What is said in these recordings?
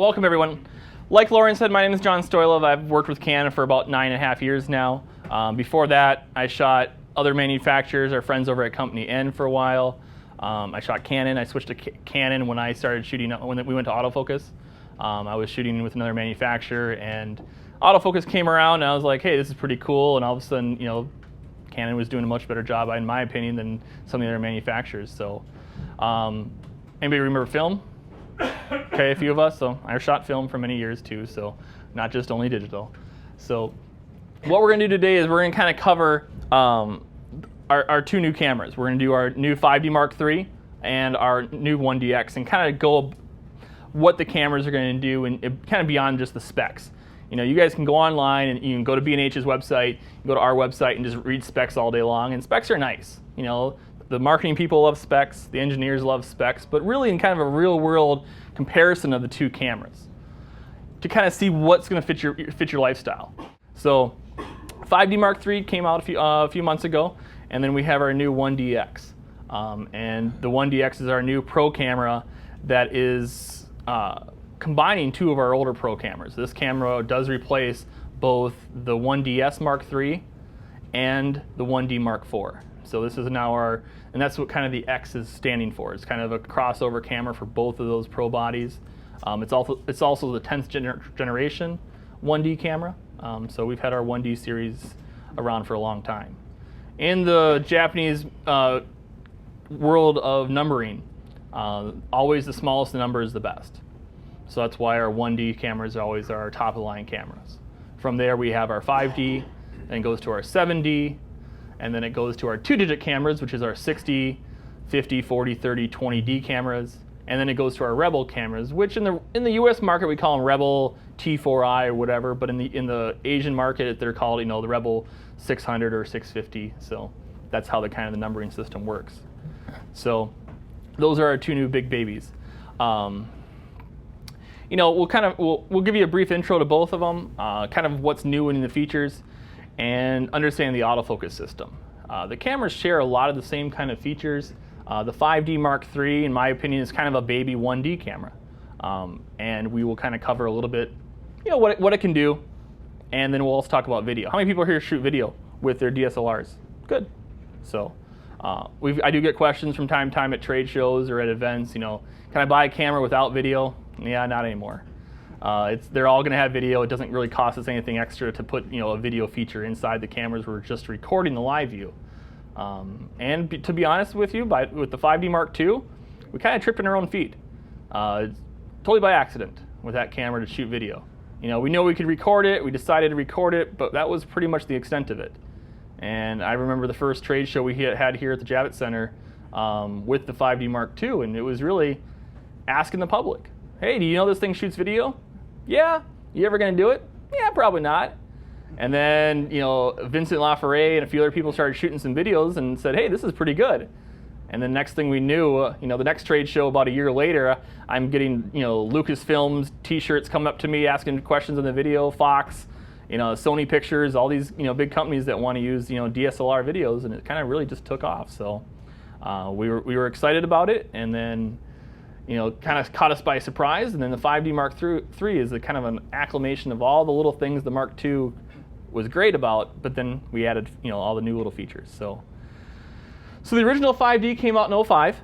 Welcome everyone. Like Lauren said, my name is John Stoylov. I've worked with Canon for about 9.5 years now. Before that, I shot other manufacturers, our friends over at Company N for a while. I shot Canon. I switched to Canon when I started shooting, when we went to Autofocus. I was shooting with another manufacturer, and Autofocus came around, and I was like, hey, this is pretty cool. And all of a sudden, Canon was doing a much better job, in my opinion, than some of the other manufacturers. So, anybody remember film? Okay, a few of us. So I shot film for many years too, so not just only digital. So what we're going to do today is we're going to kind of cover our two new cameras. We're going to do our new 5D Mark III and our new 1D X, and kind of go what the cameras are going to do, and kind of beyond just the specs. You guys can go online and you can go to B&H's website, go to our website, and just read specs all day long. And specs are nice. The marketing people love specs, the engineers love specs, but really in kind of a real-world comparison of the two cameras to kind of see what's going to fit your lifestyle. So 5D Mark III came out a few months ago, and then we have our new 1D X. And the 1D X is our new pro camera that is combining two of our older pro cameras. This camera does replace both the 1DS Mark III and the 1D Mark IV. So this is now and that's what kind of the X is standing for. It's kind of a crossover camera for both of those pro bodies. It's also the 10th generation 1D camera. So we've had our 1D series around for a long time. In the Japanese world of numbering, always the smallest number is the best. So that's why our 1D cameras are always our top of the line cameras. From there we have our 5D, then it goes to our 7D, and then it goes to our 2-digit cameras, which is our 60, 50, 40, 30, 20D cameras. And then it goes to our Rebel cameras, which in the US market we call them Rebel T4i or whatever, but in the Asian market they're called the Rebel 600 or 650. So that's how the numbering system works. So those are our two new big babies. We'll give you a brief intro to both of them, kind of what's new in the features, and understand the autofocus system. The cameras share a lot of the same kind of features. The 5D Mark III, in my opinion, is kind of a baby 1D camera. And we will kind of cover a little bit, what it can do, and then we'll also talk about video. How many people here shoot video with their DSLRs? Good. So I do get questions from time to time at trade shows or at events, can I buy a camera without video? Yeah, not anymore. They're all going to have video. It doesn't really cost us anything extra to put a video feature inside the cameras. We're just recording the live view. And to be honest with you, with the 5D Mark II, we kind of tripped in our own feet. Totally by accident with that camera to shoot video. We know we could record it. We decided to record it, but that was pretty much the extent of it. And I remember the first trade show we had here at the Gigabit Center with the 5D Mark II, and it was really asking the public, hey, do you know this thing shoots video? Yeah. You ever going to do it? Yeah, probably not. And then, Vincent LaFerre and a few other people started shooting some videos and said, hey, this is pretty good. And then next thing we knew, the next trade show about a year later, I'm getting, Lucasfilm's t-shirts come up to me asking questions on the video, Fox, Sony Pictures, all these, big companies that want to use, DSLR videos, and it kind of really just took off. So we were excited about it, and then kind of caught us by surprise. And then the 5D Mark III is a kind of an acclamation of all the little things the Mark II was great about, but then we added all the new little features. So the original 5D came out in 2005.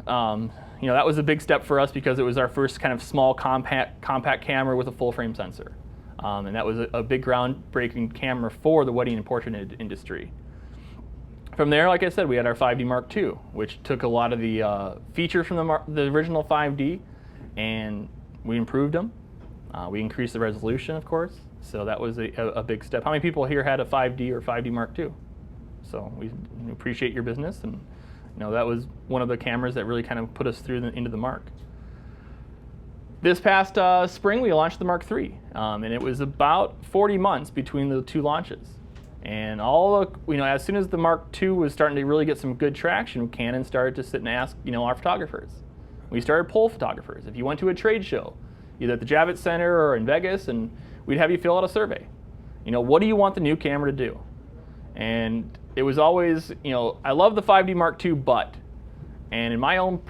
That was a big step for us because it was our first kind of small compact camera with a full frame sensor. And that was a big groundbreaking camera for the wedding and portrait industry. From there, like I said, we had our 5D Mark II, which took a lot of the features from the original 5D, and we improved them. We increased the resolution, of course, so that was a big step. How many people here had a 5D or 5D Mark II? So we appreciate your business, and that was one of the cameras that really kind of put us through into the mark. This past spring, we launched the Mark III, and it was about 40 months between the two launches. And as soon as the Mark II was starting to really get some good traction, Canon started to sit and ask, our photographers. We started poll photographers. If you went to a trade show, either at the Gigabit Center or in Vegas, and we'd have you fill out a survey. What do you want the new camera to do? And it was always, I love the 5D Mark II, but, and in my own,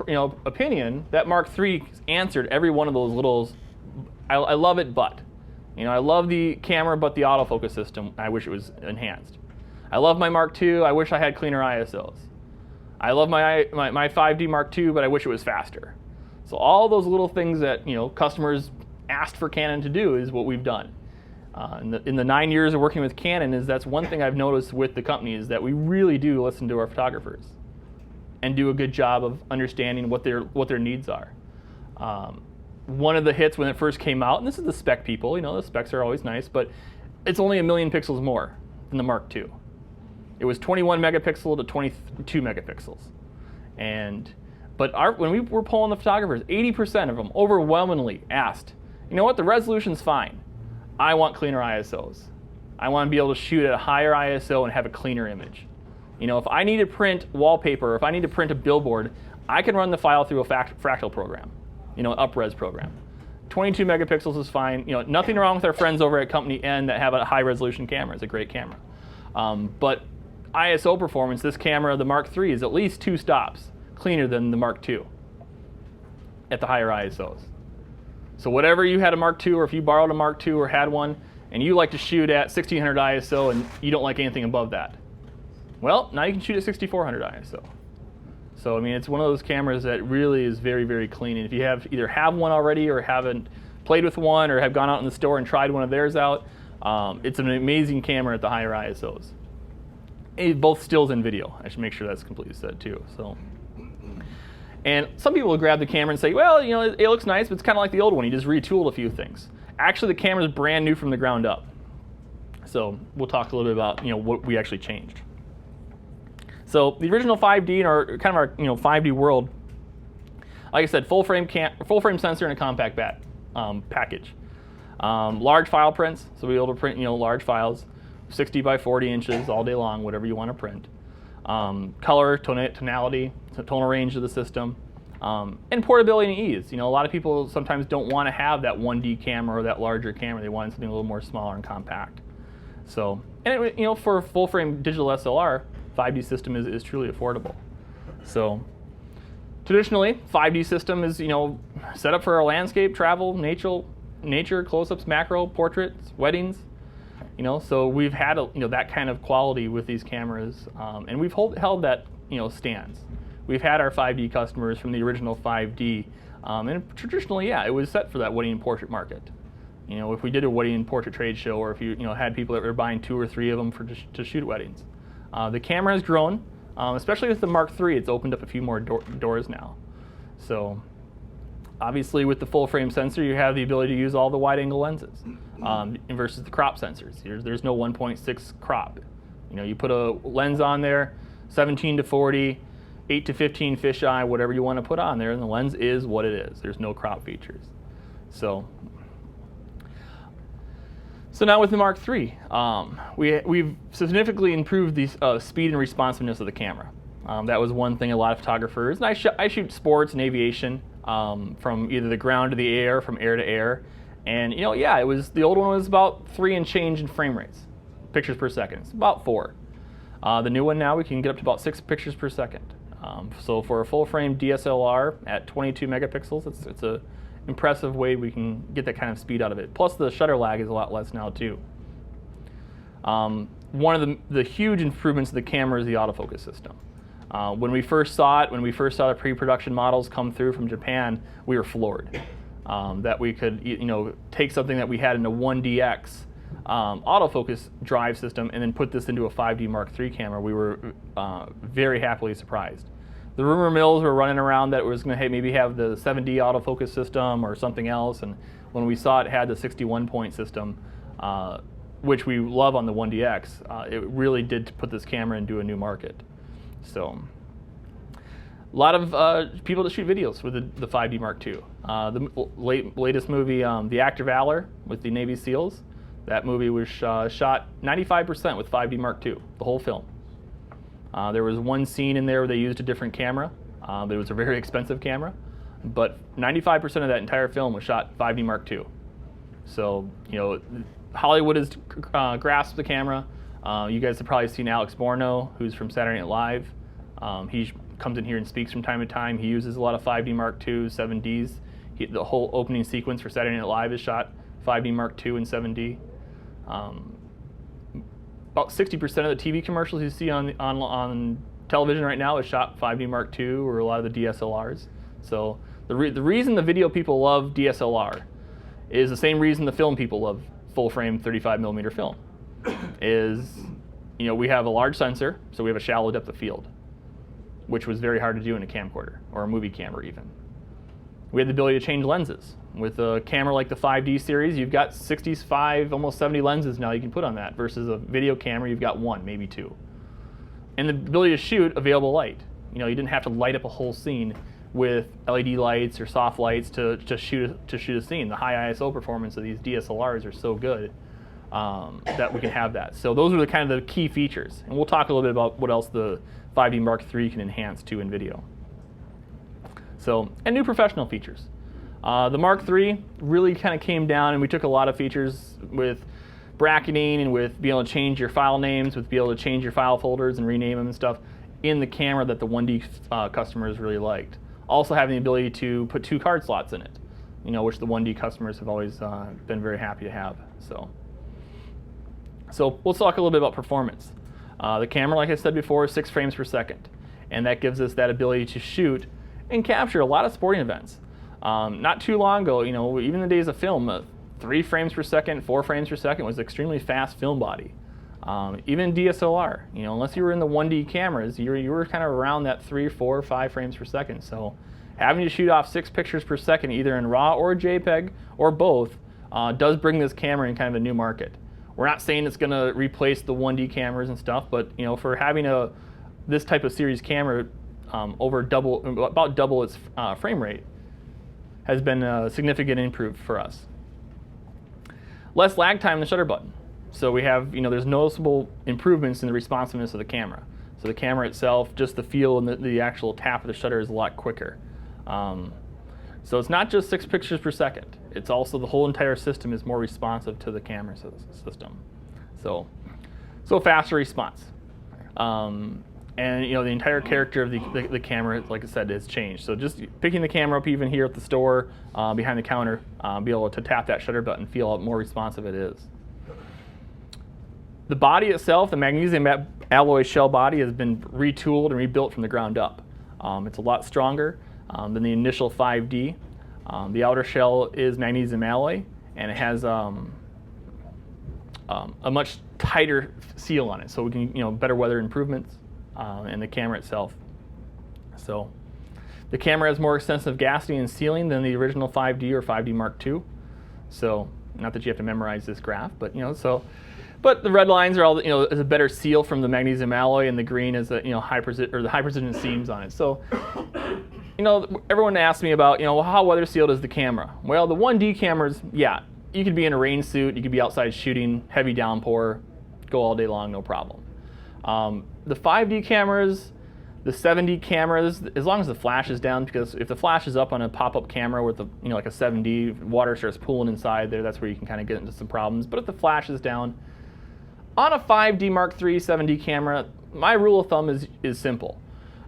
opinion, that Mark III answered every one of those little I love it, but I love the camera, but the autofocus system, I wish it was enhanced. I love my Mark II. I wish I had cleaner ISOs. I love my 5D Mark II, but I wish it was faster. So all those little things that customers asked for Canon to do is what we've done. In the 9 years of working with Canon, that's one thing I've noticed with the company is that we really do listen to our photographers and do a good job of understanding what their needs are. One of the hits when it first came out, and this is the spec people, the specs are always nice, but it's only 1 million pixels more than the Mark II. It was 21 megapixel to 22 megapixels. But when we were polling the photographers, 80% of them overwhelmingly asked, you know what, the resolution's fine. I want cleaner ISOs. I want to be able to shoot at a higher ISO and have a cleaner image. If I need to print wallpaper, or if I need to print a billboard, I can run the file through a fractal program, an up-res program. 22 megapixels is fine. Nothing wrong with our friends over at Company N that have a high-resolution camera. It's a great camera. But ISO performance, this camera, the Mark III, is at least 2 stops cleaner than the Mark II at the higher ISOs. So whatever you had a Mark II, or if you borrowed a Mark II or had one, and you like to shoot at 1600 ISO and you don't like anything above that, well, now you can shoot at 6400 ISO. So it's one of those cameras that really is very, very clean. And if you either have one already or haven't played with one or have gone out in the store and tried one of theirs out, it's an amazing camera at the higher ISOs. Both stills and video. I should make sure that's completely said too. And some people will grab the camera and say, well, it looks nice, but it's kind of like the old one. You just retooled a few things. Actually, the camera is brand new from the ground up. So we'll talk a little bit about what we actually changed. So the original 5D in our 5D world, like I said, full frame sensor and a compact package. Large file prints, so we're able to print large files, 60 by 40 inches all day long, whatever you want to print. Color, tonality, tonal range of the system, and portability and ease. A lot of people sometimes don't want to have that 1D camera or that larger camera. They want something a little more smaller and compact. So, and for a full frame digital SLR, 5D system is truly affordable. So, traditionally, 5D system is set up for our landscape, travel, nature, close-ups, macro, portraits, weddings. So we've had that kind of quality with these cameras, and we've held that stance. We've had our 5D customers from the original 5D, and traditionally, yeah, it was set for that wedding and portrait market. If we did a wedding and portrait trade show, or if you had people that were buying 2 or 3 of them to shoot weddings. The camera has grown, especially with the Mark III. It's opened up a few more doors now. So obviously, with the full frame sensor, you have the ability to use all the wide angle lenses versus the crop sensors. There's no 1.6 crop. You put a lens on there, 17 to 40, 8 to 15 fisheye, whatever you want to put on there, and the lens is what it is. There's no crop features. So now with the Mark III, we've significantly improved the speed and responsiveness of the camera. That was one thing a lot of photographers, and I shoot sports and aviation from either the ground to the air, from air to air. And yeah, the old one was about 3 and change in frame rates, pictures per second. It's about 4. The new one now, we can get up to about 6 pictures per second. So for a full frame DSLR at 22 megapixels, it's a impressive way we can get that kind of speed out of it. Plus the shutter lag is a lot less now too. One of the huge improvements of the camera is the autofocus system. When we first saw it, when we first saw the pre-production models come through from Japan, we were floored that we could take something that we had in a 1D X autofocus drive system and then put this into a 5D Mark III camera. We were very happily surprised. The rumor mills were running around that it was going to maybe have the 7D autofocus system or something else, and when we saw it had the 61-point system, which we love on the 1DX, it really did put this camera into a new market. So, a lot of people that shoot videos with the 5D Mark II. The latest movie, The Act of Valor, with the Navy SEALs, that movie was shot 95% with 5D Mark II, the whole film. There was one scene in there where they used a different camera. It was a very expensive camera, but 95% of that entire film was shot 5D Mark II. So, Hollywood has grasped the camera. You guys have probably seen Alex Borno, who's from Saturday Night Live. He comes in here and speaks from time to time. He uses a lot of 5D Mark II, 7Ds. The whole opening sequence for Saturday Night Live is shot 5D Mark II and 7D. About 60% of the TV commercials you see on television right now is shot 5D Mark II or a lot of the DSLRs. So the reason the video people love DSLR is the same reason the film people love full frame 35mm film. Is, you know, we have a large sensor, so we have a shallow depth of field, which was very hard to do in a camcorder or a movie camera even. We had the ability to change lenses. With a camera like the 5D series, you've got 65, almost 70 lenses now you can put on that, versus a video camera, you've got 1, maybe 2. And the ability to shoot available light. You know, you didn't have to light up a whole scene with LED lights or soft lights to shoot a scene. The high ISO performance of these DSLRs are so good that we can have that. So those are the kind of the key features. And we'll talk a little bit about what else the 5D Mark III can enhance too in video. So, and new professional features. The Mark III really kind of came down, and we took a lot of features with bracketing and with being able to change your file names, with being able to change your file folders and rename them and stuff in the camera that the 1D customers really liked. Also having the ability to put 2 card slots in it, you know, which the 1D customers have always been very happy to have. So let's talk a little bit about performance. The camera, like I said before, is 6 frames per second, and that gives us that ability to shoot and capture a lot of sporting events. Not too long ago, you know, even in the days of film, 3 frames per second, 4 frames per second was extremely fast film body. Even DSLR, you know, unless you were in the 1D cameras, you were kind of around that 3, 4, 5 frames per second. So having to shoot off 6 pictures per second, either in RAW or JPEG or both, does bring this camera in kind of a new market. We're not saying it's going to replace the 1D cameras and stuff, but you know, for having this type of series camera about double its frame rate has been a significant improve for us. Less lag time in the shutter button. So we have, you know, there's noticeable improvements in the responsiveness of the camera. So the camera itself, just the feel and the actual tap of the shutter is a lot quicker. So it's not just 6 pictures per second. It's also the whole entire system is more responsive to the camera system. So faster response. And you know, the entire character of the camera, like I said, has changed. So just picking the camera up even here at the store, behind the counter, be able to tap that shutter button, feel how more responsive it is. The body itself, the magnesium alloy shell body, has been retooled and rebuilt from the ground up. It's a lot stronger than the initial 5D. The outer shell is magnesium alloy, and it has a much tighter seal on it, so we can, you know, better weather improvements in the camera itself. So the camera has more extensive gasketing and sealing than the original 5D or 5D Mark II. So not that you have to memorize this graph, but you know, but the red lines are all, you know, is a better seal from the magnesium alloy, and the green is the, you know, high precision seams on it. So, you know, everyone asks me about, you know, well, how weather sealed is the camera? Well, the 1D cameras, yeah, you could be in a rain suit, you could be outside shooting, heavy downpour, go all day long, no problem. The 5D cameras, the 7D cameras, as long as the flash is down, because if the flash is up on a pop-up camera with a, you know, like a 7D, water starts pooling inside there, that's where you can kind of get into some problems. But if the flash is down, on a 5D Mark III 7D camera, my rule of thumb is simple.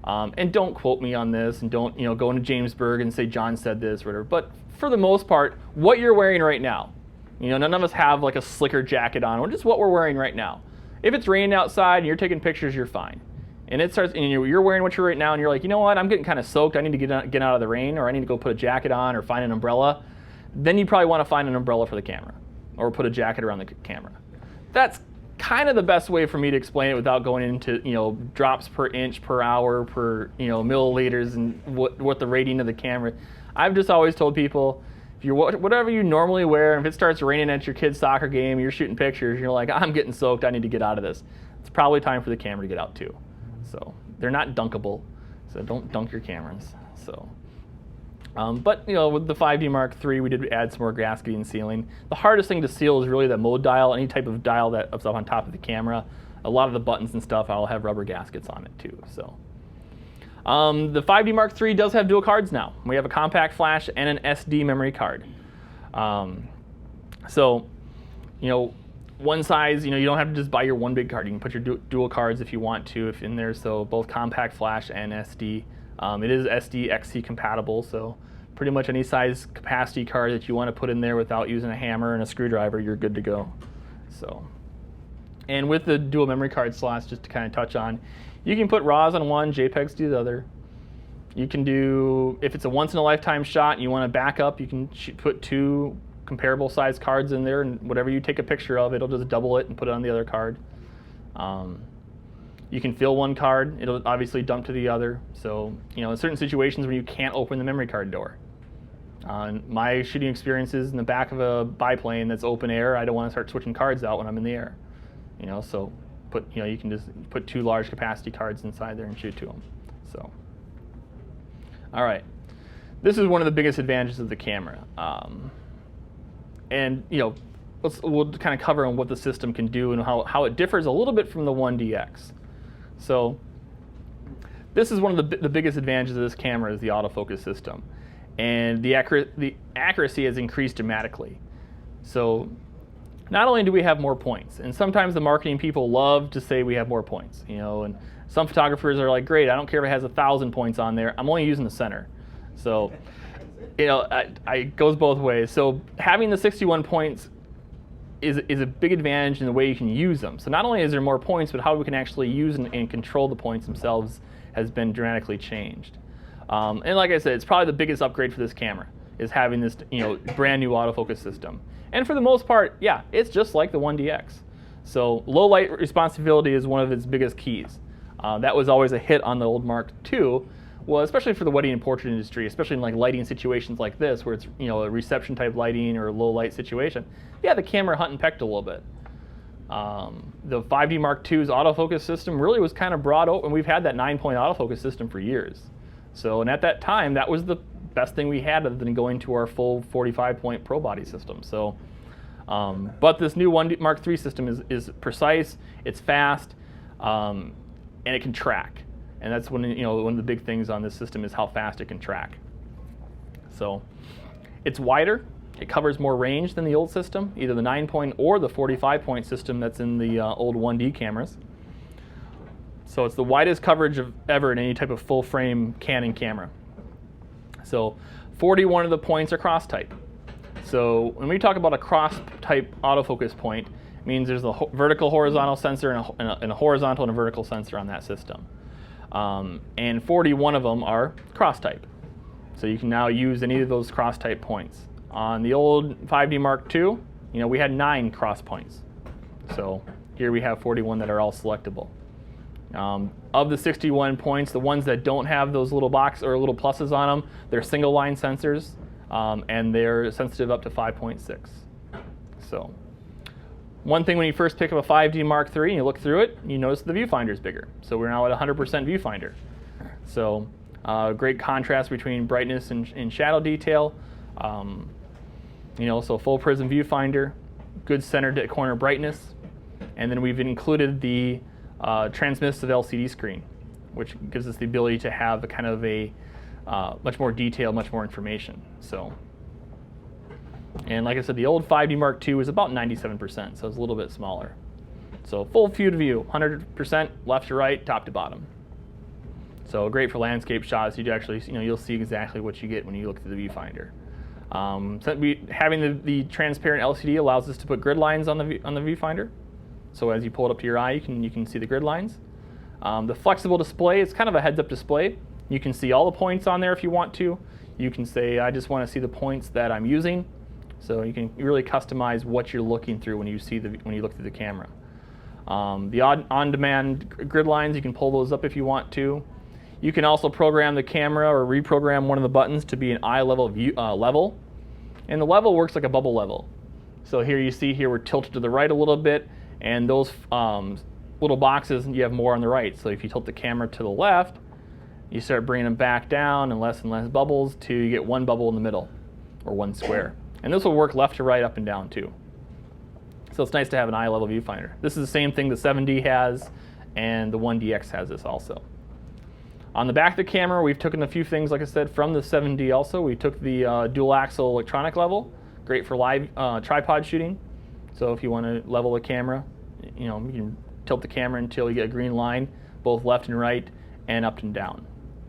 And don't quote me on this, and don't, you know, go into Jamesburg and say John said this or whatever. But for the most part, what you're wearing right now, you know, none of us have like a slicker jacket on, or just what we're wearing right now. If it's raining outside and you're taking pictures, you're fine. And it starts, and you're wearing what you're right now, and you're like, you know what, I'm getting kind of soaked. I need to get out of the rain, or I need to go put a jacket on, or find an umbrella. Then you probably want to find an umbrella for the camera, or put a jacket around the camera. That's kind of the best way for me to explain it without going into, you know, drops per inch per hour per, you know, milliliters and what the rating of the camera. I've just always told people, if you're whatever you normally wear, and if it starts raining at your kid's soccer game, you're shooting pictures, you're like, I'm getting soaked, I need to get out of this. It's probably time for the camera to get out too. So they're not dunkable, so don't dunk your cameras. So, but you know, with the 5D Mark III, we did add some more gasketing and sealing. The hardest thing to seal is really the mode dial, any type of dial that's up on top of the camera. A lot of the buttons and stuff, I'll have rubber gaskets on it too. So, the 5D Mark III does have dual cards now. We have a compact flash and an SD memory card. So, you know, one size, you know, you don't have to just buy your one big card. You can put your dual cards if you want to, if in there. So both compact flash and SD. It is SD XC compatible, so pretty much any size capacity card that you want to put in there without using a hammer and a screwdriver, you're good to go. So, and with the dual memory card slots, just to kind of touch on, you can put RAWs on one, JPEGs to the other. You can do, if it's a once-in-a-lifetime shot and you want to back up, you can put 2 comparable size cards in there, and whatever you take a picture of, it'll just double it and put it on the other card. You can fill one card, it'll obviously dump to the other. So, in certain situations where you can't open the memory card door. My shooting experiences in the back of a biplane that's open air, I don't want to start switching cards out when I'm in the air. So you can just put 2 large capacity cards inside there and shoot to them. So, all right, this is one of the biggest advantages of the camera. And we'll kind of cover on what the system can do and how it differs a little bit from the 1D X. So this is one of the biggest advantages of this camera is the autofocus system. And the accuracy has increased dramatically. So not only do we have more points, and sometimes the marketing people love to say we have more points, and some photographers are like, great, I don't care if it has 1,000 points on there, I'm only using the center. So it goes both ways. So having the 61 points is a big advantage in the way you can use them. So not only is there more points, but how we can actually use and control the points themselves has been dramatically changed. And like I said, it's probably the biggest upgrade for this camera is having this brand new autofocus system. And for the most part, yeah, it's just like the 1D X. So low light responsibility is one of its biggest keys. That was always a hit on the old Mark II. Well, especially for the wedding and portrait industry, especially in like lighting situations like this, where it's a reception type lighting or a low light situation, yeah, the camera hunt and pecked a little bit. The 5D Mark II's autofocus system really was kind of brought out, and we've had that 9-point autofocus system for years. So, and at that time, that was the best thing we had other than going to our full 45-point pro body system. So, but this new 1D Mark III system is precise, it's fast, and it can track. And that's one of the big things on this system is how fast it can track. So it's wider. It covers more range than the old system, either the 9-point or the 45-point system that's in the old 1D cameras. So it's the widest coverage ever in any type of full-frame Canon camera. So 41 of the points are cross-type. So when we talk about a cross-type autofocus point, it means there's a vertical horizontal sensor and a horizontal and a vertical sensor on that system. And 41 of them are cross-type. So you can now use any of those cross-type points. On the old 5D Mark II, we had 9 cross points. So here we have 41 that are all selectable. Of the 61 points, the ones that don't have those little box or little pluses on them, they're single line sensors, and they're sensitive up to 5.6. So one thing when you first pick up a 5D Mark III and you look through it, you notice the viewfinder is bigger. So we're now at 100% viewfinder. So great contrast between brightness and shadow detail. So full prism viewfinder, good center to corner brightness, and then we've included the transmissive LCD screen, which gives us the ability to have a kind of a much more detail, much more information. So, and like I said, the old 5D Mark II was about 97%, so it's a little bit smaller. So full field of view, 100% left to right, top to bottom. So great for landscape shots. You actually, you'll see exactly what you get when you look through the viewfinder. Having the transparent LCD allows us to put grid lines on the viewfinder. So as you pull it up to your eye, you can see the grid lines. The flexible display is kind of a heads-up display. You can see all the points on there if you want to. You can say, I just want to see the points that I'm using. So you can really customize what you're looking through when you look through the camera. The on-demand grid lines, you can pull those up if you want to. You can also program the camera or reprogram one of the buttons to be an eye level level. And the level works like a bubble level. So here you see we're tilted to the right a little bit, and those little boxes, you have more on the right. So if you tilt the camera to the left, you start bringing them back down and less bubbles till you get one bubble in the middle, or one square. And this will work left to right, up and down too. So it's nice to have an eye level viewfinder. This is the same thing the 7D has, and the 1D X has this also. On the back of the camera, we've taken a few things, like I said, from the 7D also. We took the dual axle electronic level, great for live tripod shooting. So if you want to level the camera, you can tilt the camera until you get a green line, both left and right, and up and down.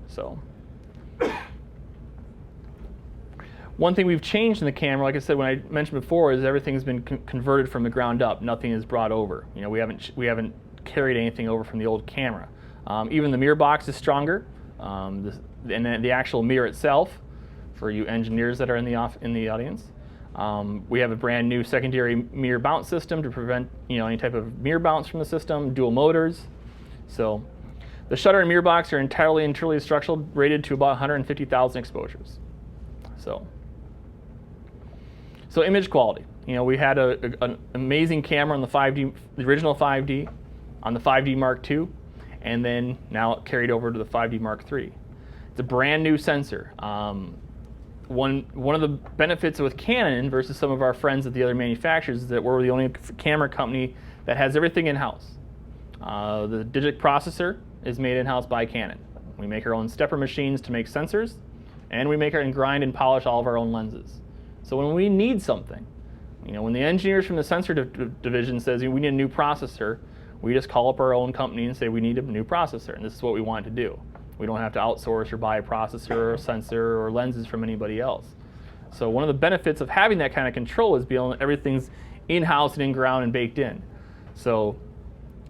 So One thing we've changed in the camera, like I said, when I mentioned before, is everything's been converted from the ground up. Nothing is brought over. You know, we haven't carried anything over from the old camera. Even the mirror box is stronger, and then the actual mirror itself, for you engineers that are in the audience. We have a brand new secondary mirror bounce system to prevent any type of mirror bounce from the system. Dual motors. So the shutter and mirror box are entirely and truly structural, rated to about 150,000 exposures. So image quality. We had an amazing camera on the 5D, the original 5D, on the 5D Mark II, and then now it carried over to the 5D Mark III. It's a brand new sensor. One of the benefits with Canon versus some of our friends at the other manufacturers is that we're the only camera company that has everything in-house. The DIGIC processor is made in-house by Canon. We make our own stepper machines to make sensors, and we make and grind and polish all of our own lenses. So when we need something, when the engineers from the sensor division says we need a new processor, we just call up our own company and say we need a new processor, and this is what we want to do. We don't have to outsource or buy a processor or a sensor or lenses from anybody else. So one of the benefits of having that kind of control is everything's in-house and in-ground and baked in. So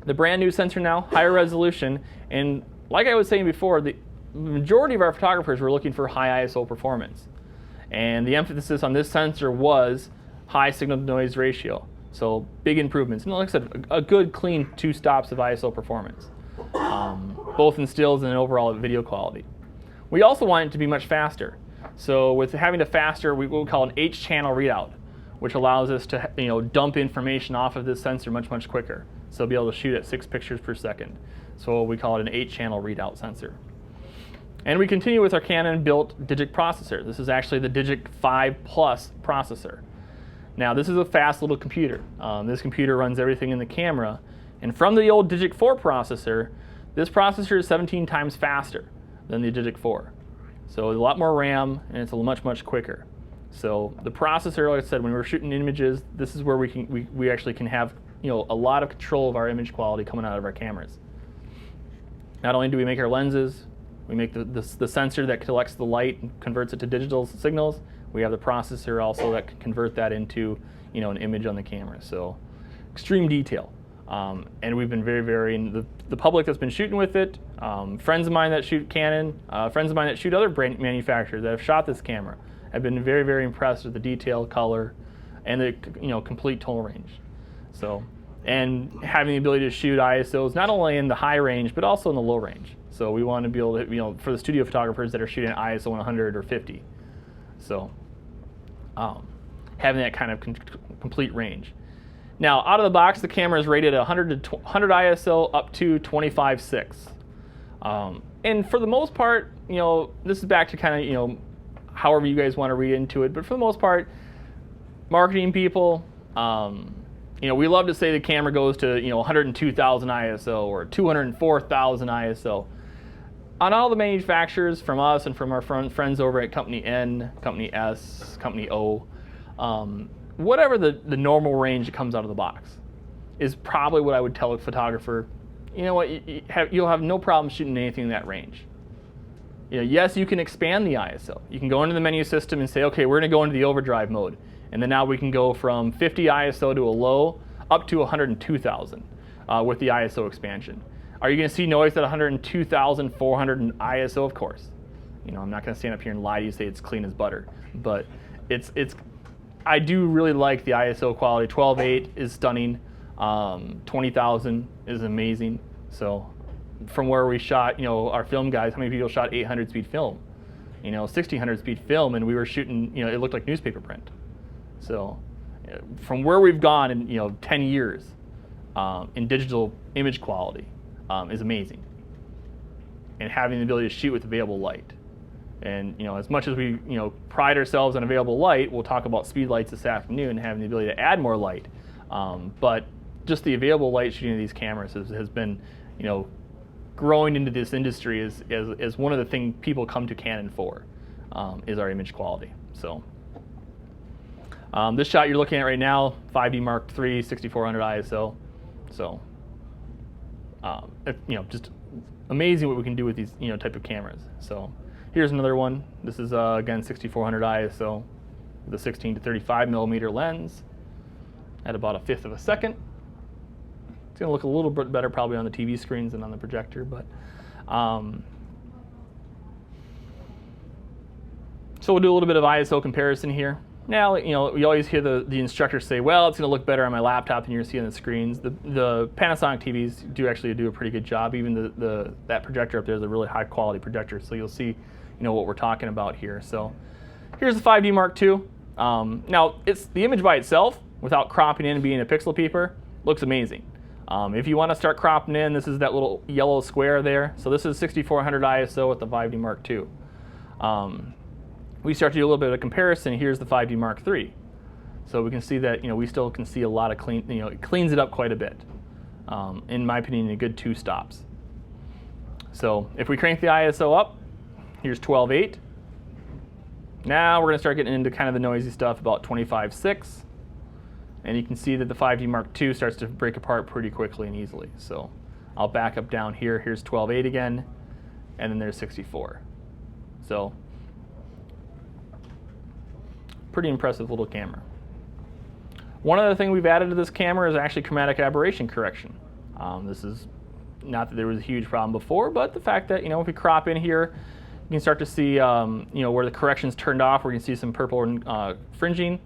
the brand new sensor now, higher resolution, and like I was saying before, the majority of our photographers were looking for high ISO performance. And the emphasis on this sensor was high signal-to-noise ratio. So big improvements. And like I said, a good, clean 2 stops of ISO performance, both in stills and in overall video quality. We also want it to be much faster. So with having a faster, what we call an H-channel readout, which allows us to dump information off of this sensor much, much quicker. So be able to shoot at 6 pictures per second. So we call it an 8-channel readout sensor. And we continue with our Canon-built DIGIC processor. This is actually the DIGIC 5 Plus processor. Now, this is a fast little computer. This computer runs everything in the camera. And from the old DIGIC 4 processor, this processor is 17 times faster than the DIGIC 4. So a lot more RAM, and it's much, much quicker. So the processor, like I said, when we're shooting images, this is where we actually can have a lot of control of our image quality coming out of our cameras. Not only do we make our lenses, we make the sensor that collects the light and converts it to digital signals. We have the processor also that can convert that into an image on the camera. So extreme detail. And we've been very the public that's been shooting with it, friends of mine that shoot Canon, friends of mine that shoot other brand manufacturers that have shot this camera, have been very, very impressed with the detail, color, and the complete tonal range. So, and having the ability to shoot ISOs not only in the high range but also in the low range. So we want to be able to, for the studio photographers that are shooting at ISO 100 or 50. So having that kind of complete range. Now, out of the box, the camera is rated at 100 ISO up to 25.6. And for the most part, this is back to kind of, however you guys want to read into it. But for the most part, marketing people, we love to say the camera goes to 102,000 ISO or 204,000 ISO. On all the manufacturers, from us and from our friends over at Company N, Company S, Company O, whatever the normal range that comes out of the box is probably what I would tell a photographer. You know what? You'll have no problem shooting anything in that range. Yes, you can expand the ISO. You can go into the menu system and say, okay, we're going to go into the overdrive mode. And then now we can go from 50 ISO to a low up to 102,000 with the ISO expansion. Are you going to see noise at 102,400 in ISO? Of course. I'm not going to stand up here and lie to you and say it's clean as butter. But I do really like the ISO quality. 12.8 is stunning. 20,000 is amazing. So from where we shot, our film guys, how many people shot 800 speed film? 1600 speed film, and we were shooting, it looked like newspaper print. So from where we've gone in 10 years in digital image quality is amazing. And having the ability to shoot with available light. And as much as we pride ourselves on available light, we'll talk about speed lights this afternoon, having the ability to add more light. But just the available light shooting of these cameras has been growing into this industry as one of the things people come to Canon for, is our image quality. So this shot you're looking at right now, 5D Mark III, 6400 ISO. So just amazing what we can do with these type of cameras. So here's another one. This is again 6400 ISO. with a 16 to 35 millimeter lens at about 1/5 of a second. It's going to look a little bit better probably on the TV screens than on the projector, but so we'll do a little bit of ISO comparison here. Now, you know, we always hear the instructors say, well, it's going to look better on my laptop than you're seeing on the screens. The Panasonic TVs do actually do a pretty good job. Even that projector up there is a really high quality projector, so you'll see, you know, what we're talking about here. So here's the 5D Mark II. Now, it's the image by itself, without cropping in and being a pixel peeper, looks amazing. If you want to start cropping in, this is that little yellow square there. So this is 6400 ISO with the 5D Mark II. We start to do a little bit of a comparison. Here's the 5D Mark III. So we can see that, you know, we still can see a lot of clean, you know, it cleans it up quite a bit. In my opinion, a good 2 stops. So if we crank the ISO up, here's 12.8. Now we're going to start getting into kind of the noisy stuff about 25.6. And you can see that the 5D Mark II starts to break apart pretty quickly and easily. So I'll back up down here. Here's 12.8 again, and then there's 64. So pretty impressive little camera. One other thing we've added to this camera is actually chromatic aberration correction. This is not that there was a huge problem before, but the fact that, you know, if we crop in here, you can start to see, you know, where the correction's turned off, where you can see some purple fringing,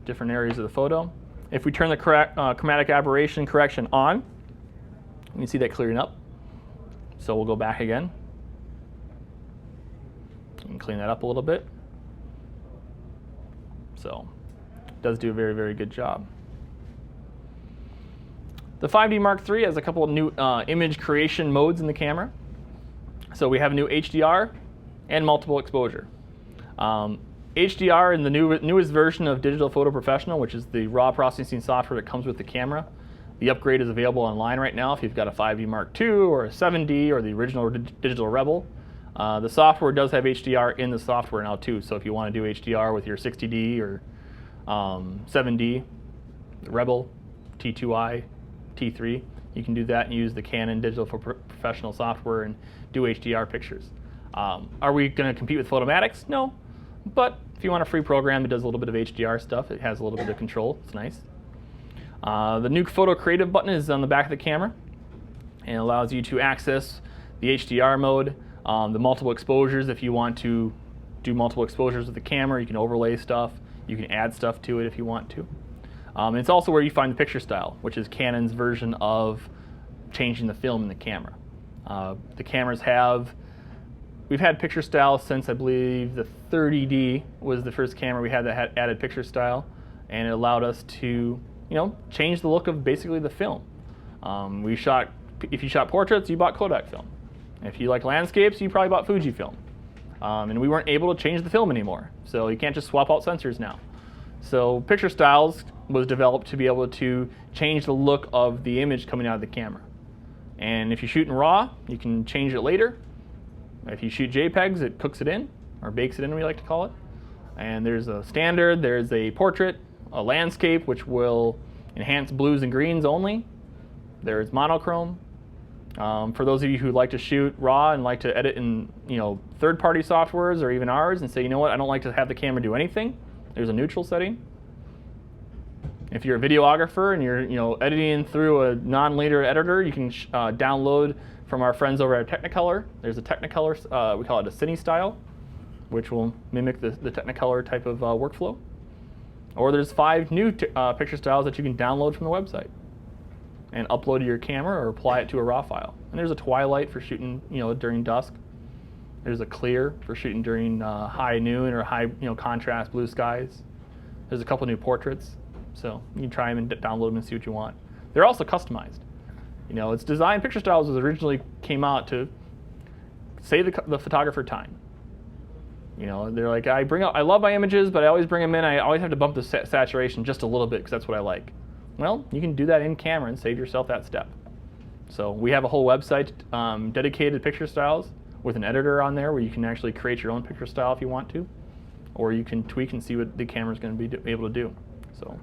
different areas of the photo. If we turn the chromatic aberration correction on, you can see that clearing up. So we'll go back again and clean that up a little bit. So it does do a very, very good job. The 5D Mark III has a couple of new image creation modes in the camera. So we have a new HDR and multiple exposure. HDR in the newest version of Digital Photo Professional, which is the raw processing software that comes with the camera. The upgrade is available online right now if you've got a 5D Mark II or a 7D or the original Digital Rebel. The software does have HDR in the software now too, so if you want to do HDR with your 60D or 7D, Rebel, T2i, T3, you can do that and use the Canon Digital Professional software and do HDR pictures. Are we going to compete with Photomatics? No, but if you want a free program that does a little bit of HDR stuff, it has a little bit of control, it's nice. The new Photo Creative button is on the back of the camera and it allows you to access the HDR mode, the multiple exposures. If you want to do multiple exposures with the camera, you can overlay stuff. You can add stuff to it if you want to. And it's also where you find the picture style, which is Canon's version of changing the film in the camera. The cameras we've had picture style since I believe the 30D was the first camera we had that had added picture style, and it allowed us to, you know, change the look of basically the film. If you shot portraits, you bought Kodak film. If you like landscapes, you probably bought Fujifilm. And we weren't able to change the film anymore, so you can't just swap out sensors now. So Picture Styles was developed to be able to change the look of the image coming out of the camera. And if you shoot in RAW, you can change it later. If you shoot JPEGs, it cooks it in, or bakes it in, we like to call it. And there's a standard, there's a portrait, a landscape, which will enhance blues and greens only. There's monochrome. For those of you who like to shoot RAW and like to edit in, you know, third-party softwares or even ours and say, you know what, I don't like to have the camera do anything, there's a neutral setting. If you're a videographer and you're, you know, editing through a non-linear editor, you can download from our friends over at Technicolor. There's a Technicolor, we call it a Cine style, which will mimic the Technicolor type of workflow. Or there's 5 new picture styles that you can download from the website and upload to your camera or apply it to a RAW file. And there's a twilight for shooting, you know, during dusk. There's a clear for shooting during high noon or high, you know, contrast blue skies. There's a couple new portraits, so you can try them and download them and see what you want. They're also customized. You know, it's designed. Picture Styles was originally came out to save the photographer time. You know, they're like, I love my images, but I always bring them in. I always have to bump the saturation just a little bit because that's what I like. Well, you can do that in camera and save yourself that step. So we have a whole website dedicated to Picture Styles with an editor on there where you can actually create your own picture style if you want to, or you can tweak and see what the camera's going to be able to do. So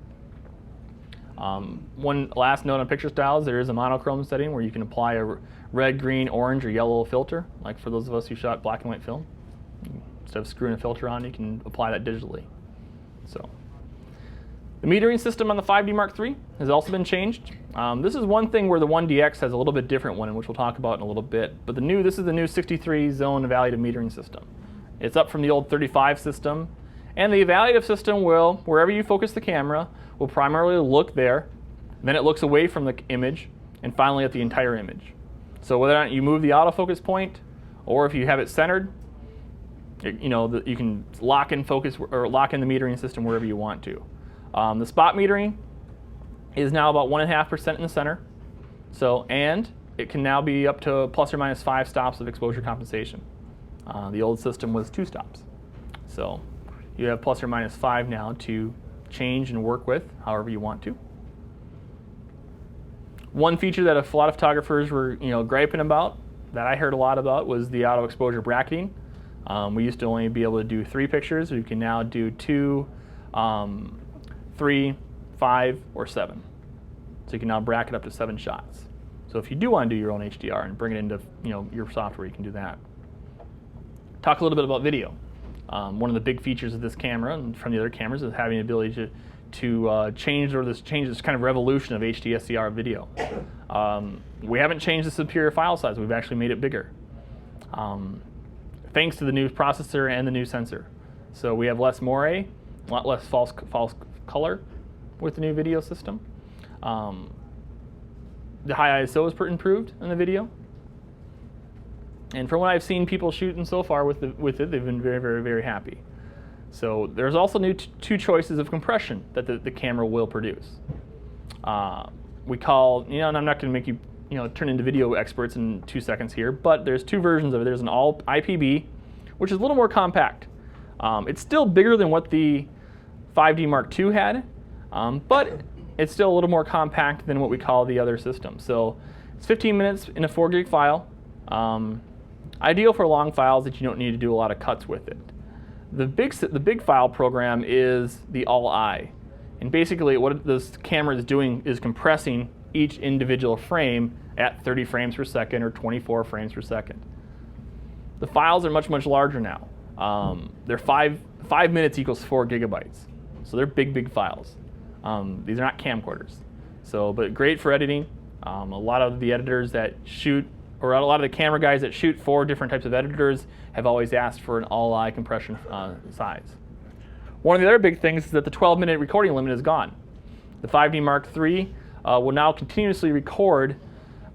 one last note on Picture Styles, there is a monochrome setting where you can apply a red, green, orange, or yellow filter, like for those of us who shot black and white film. Instead of screwing a filter on, you can apply that digitally. So the metering system on the 5D Mark III has also been changed. This is one thing where the 1D X has a little bit different one, which we'll talk about in a little bit. But this is the new 63-zone evaluative metering system. It's up from the old 35 system. And the evaluative system will, wherever you focus the camera, will primarily look there. Then it looks away from the image, and finally at the entire image. So whether or not you move the autofocus point, or if you have it centered, you can lock in focus or lock in the metering system wherever you want to. The spot metering is now about 1.5% in the center. And it can now be up to plus or minus 5 stops of exposure compensation. The old system was 2 stops. So you have plus or minus 5 now to change and work with however you want to. One feature that a lot of photographers were griping about, that I heard a lot about, was the auto exposure bracketing. We used to only be able to do 3 pictures. We can now do 2, 3, 5, or 7. So you can now bracket up to 7 shots. So if you do want to do your own HDR and bring it into your software, you can do that. Talk a little bit about video. One of the big features of this camera and from the other cameras is having the ability to change this kind of revolution of HD SDR video. We haven't changed the superior file size. We've actually made it bigger, thanks to the new processor and the new sensor. So we have less moire, a lot less false color with the new video system. The high ISO is improved in the video. And from what I've seen people shooting so far with it, they've been very, very, very happy. So there's also new 2 choices of compression that the camera will produce. We call, and I'm not going to make you, turn into video experts in 2 seconds here, but there's 2 versions of it. There's an all IPB, which is a little more compact. It's still bigger than what the 5D Mark II had, but it's still a little more compact than what we call the other system. So it's 15 minutes in a 4 gig file. Ideal for long files that you don't need to do a lot of cuts with it. The big file program is the All-I. And basically what this camera is doing is compressing each individual frame at 30 frames per second or 24 frames per second. The files are much, much larger now. They're 5 minutes equals 4 gigabytes. So they're big, big files. These are not camcorders. But great for editing. A lot of the editors that shoot, or a lot of the camera guys that shoot 4 different types of editors have always asked for an all-I compression size. One of the other big things is that the 12-minute recording limit is gone. The 5D Mark III will now continuously record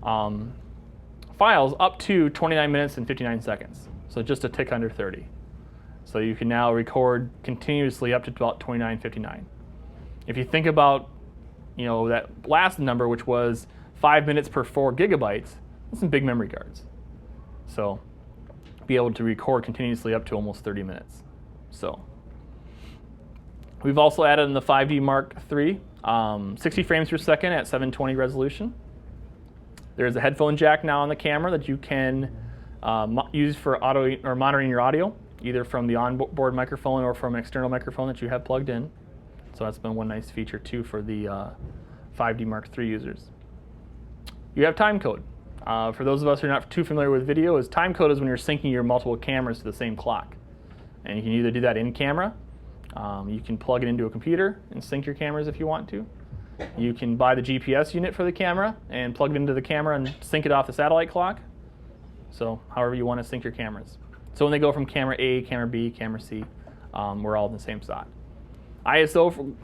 files up to 29 minutes and 59 seconds. So just a tick under 30. So you can now record continuously up to about 29:59. If you think about that last number, which was 5 minutes per 4 gigabytes, that's some big memory cards. So be able to record continuously up to almost 30 minutes. So we've also added in the 5D Mark III 60 frames per second at 720 resolution. There's a headphone jack now on the camera that you can use for monitoring your audio, either from the onboard microphone or from an external microphone that you have plugged in. So that's been one nice feature too for the 5D Mark III users. You have time code. For those of us who are not too familiar with video, time code is when you're syncing your multiple cameras to the same clock. And you can either do that in camera, you can plug it into a computer and sync your cameras if you want to. You can buy the GPS unit for the camera and plug it into the camera and sync it off the satellite clock. So however you want to sync your cameras. So when they go from camera A, camera B, camera C, we're all in the same spot. ISO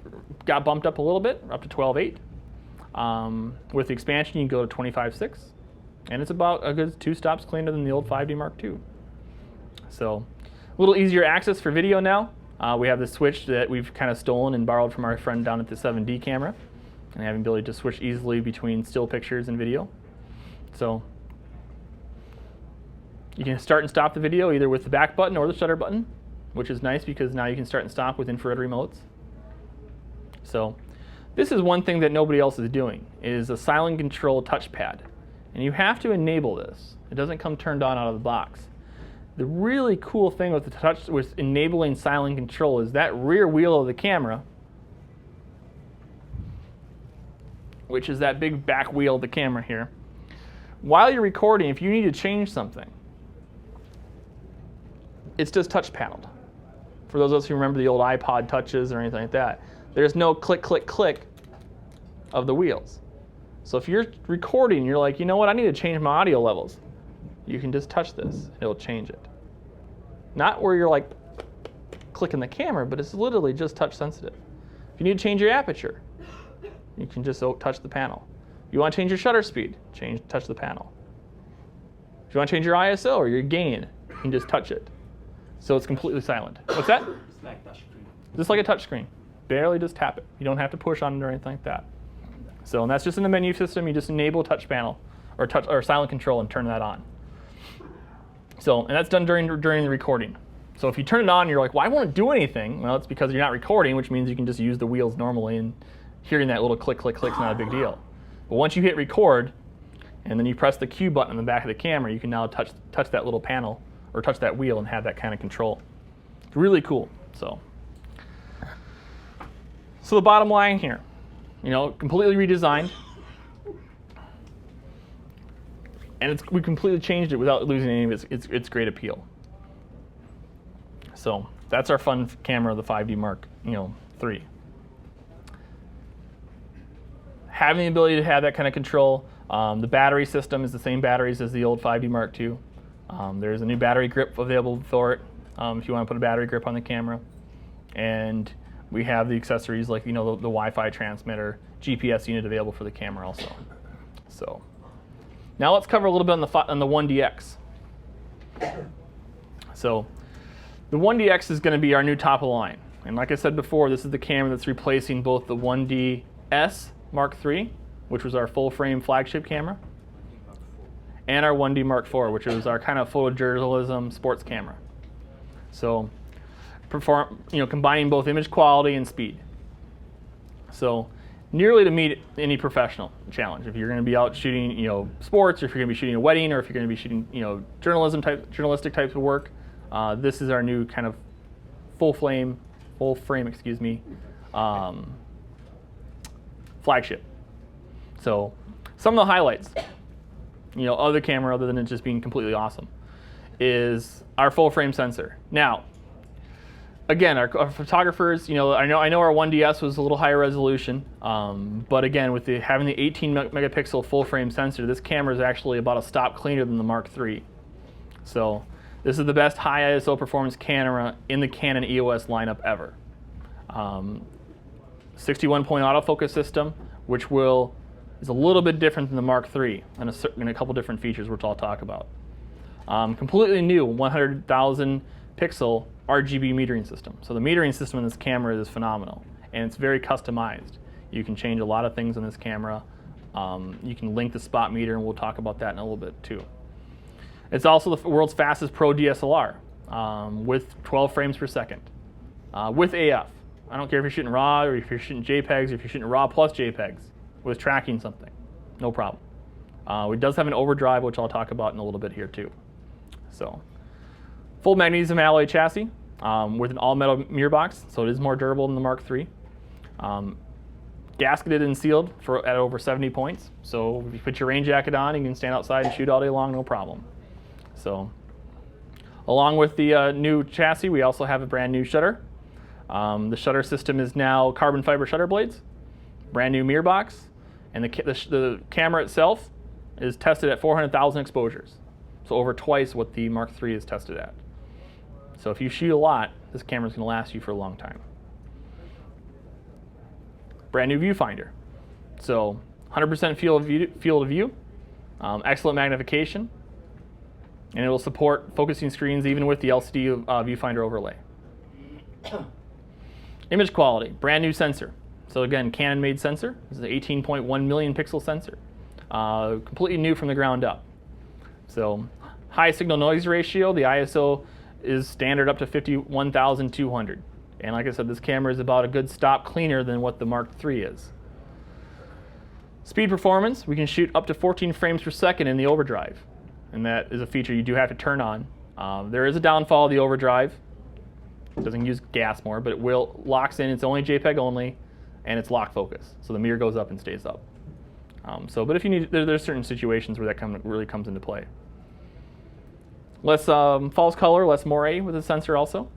got bumped up a little bit, up to 12.8. With the expansion, you can go to 25.6. And it's about a good 2 stops cleaner than the old 5D Mark II. So a little easier access for video now. We have the switch that we've kind of stolen and borrowed from our friend down at the 7D camera, and having the ability to switch easily between still pictures and video. So you can start and stop the video either with the back button or the shutter button, which is nice because now you can start and stop with infrared remotes. So this is one thing that nobody else is doing, is a silent control touchpad. And you have to enable this. It doesn't come turned on out of the box. The really cool thing with enabling silent control is that rear wheel of the camera, which is that big back wheel of the camera here. While you're recording, if you need to change something, it's just touch paneled. For those of us who remember the old iPod touches or anything like that, there's no click, click, click of the wheels. So if you're recording, you're like, you know what, I need to change my audio levels. You can just touch this, it'll change it. Not where you're like clicking the camera, but it's literally just touch sensitive. If you need to change your aperture, you can just touch the panel. If you want to change your shutter speed, touch the panel. If you want to change your ISO or your gain, you can just touch it. So it's completely silent. What's that? It's like touch screen. Just like a touch screen. Barely just tap it. You don't have to push on it or anything like that. So, and that's just in the menu system. You just enable touch panel or silent control and turn that on. So, and that's done during the recording. So if you turn it on and you're like, well, I won't do anything. Well, it's because you're not recording, which means you can just use the wheels normally, and hearing that little click, click, click's not a big deal. But once you hit record, and then you press the Q button on the back of the camera, you can now touch that little panel or touch that wheel and have that kind of control. It's really cool. So the bottom line here, completely redesigned, and we completely changed it without losing any of its great appeal. So that's our fun camera, the 5D Mark III. Having the ability to have that kind of control. The battery system is the same batteries as the old 5D Mark II. There's a new battery grip available for it if you want to put a battery grip on the camera. And we have the accessories like the Wi-Fi transmitter, GPS unit available for the camera also. So now let's cover a little bit on the 1D X. So the 1D X is going to be our new top of the line. And like I said before, this is the camera that's replacing both the 1DS Mark III, which was our full-frame flagship camera, and our 1D Mark IV, which was our kind of photojournalism sports camera. So, combining both image quality and speed. So, nearly to meet any professional challenge. If you're going to be out shooting, sports, or if you're going to be shooting a wedding, or if you're going to be shooting, journalistic types of work, this is our new kind of full frame, flagship. So some of the highlights, of the camera, other than it just being completely awesome, is our full frame sensor. Now, again, our photographers, I know our 1DS was a little higher resolution, but again, with having the 18 megapixel full frame sensor, this camera is actually about a stop cleaner than the Mark III. So this is the best high ISO performance camera in the Canon EOS lineup ever. 61-point autofocus system, which is a little bit different than the Mark III and a couple different features which I'll talk about. Completely new 100,000 pixel RGB metering system. So the metering system in this camera is phenomenal, and it's very customized. You can change a lot of things on this camera. You can link the spot meter, and we'll talk about that in a little bit too. It's also the world's fastest pro DSLR with 12 frames per second with AF. I don't care if you're shooting RAW or if you're shooting JPEGs or if you're shooting RAW plus JPEGs with tracking something, no problem. It does have an overdrive, which I'll talk about in a little bit here too. So, full magnesium alloy chassis with an all-metal mirror box, so it is more durable than the Mark III. Gasketed and sealed at over 70 points, so if you put your rain jacket on, you can stand outside and shoot all day long, no problem. So, along with the new chassis, we also have a brand new shutter. The shutter system is now carbon fiber shutter blades, brand new mirror box, and the camera itself is tested at 400,000 exposures, so over twice what the Mark III is tested at. So if you shoot a lot, this camera is going to last you for a long time. Brand new viewfinder, so 100% field of view, excellent magnification, and it will support focusing screens even with the LCD viewfinder overlay. Image quality, brand new sensor. So again, Canon made sensor. This is an 18.1 million pixel sensor. Completely new from the ground up. So high signal noise ratio, the ISO is standard up to 51,200. And like I said, this camera is about a good stop cleaner than what the Mark III is. Speed performance, we can shoot up to 14 frames per second in the overdrive. And that is a feature you do have to turn on. There is a downfall of the overdrive. It doesn't use gas more, but it locks in. It's only JPEG only, and it's lock focus. So the mirror goes up and stays up. But if you need, there's certain situations where that really comes into play. Less false color, less moire with the sensor also.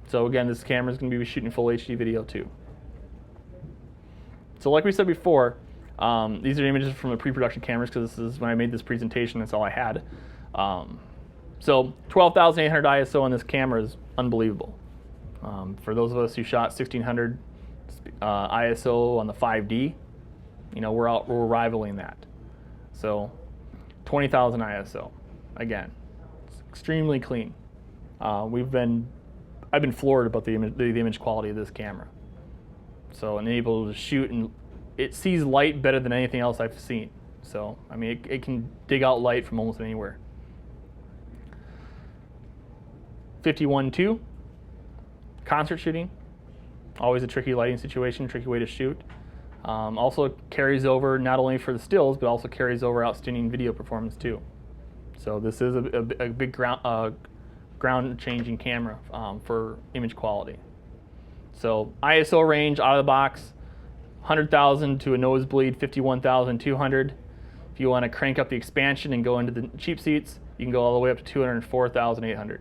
So again, this camera is going to be shooting full HD video too. So like we said before, these are images from the pre-production cameras because this is when I made this presentation, that's all I had. So 12,800 ISO on this camera is unbelievable. For those of us who shot 1600 ISO on the 5D, you know, we're rivaling that. So 20,000 ISO, again, it's extremely clean. I've been floored about the image quality of this camera. So and able to shoot, and it sees light better than anything else I've seen. So I mean, it can dig out light from almost anywhere. 51.2, concert shooting, always a tricky lighting situation, tricky way to shoot. Also carries over not only for the stills, but also carries over outstanding video performance too. So this is a big ground-changing camera for image quality. So ISO range out of the box, 100,000 to a nosebleed, 51,200. If you want to crank up the expansion and go into the cheap seats, you can go all the way up to 204,800.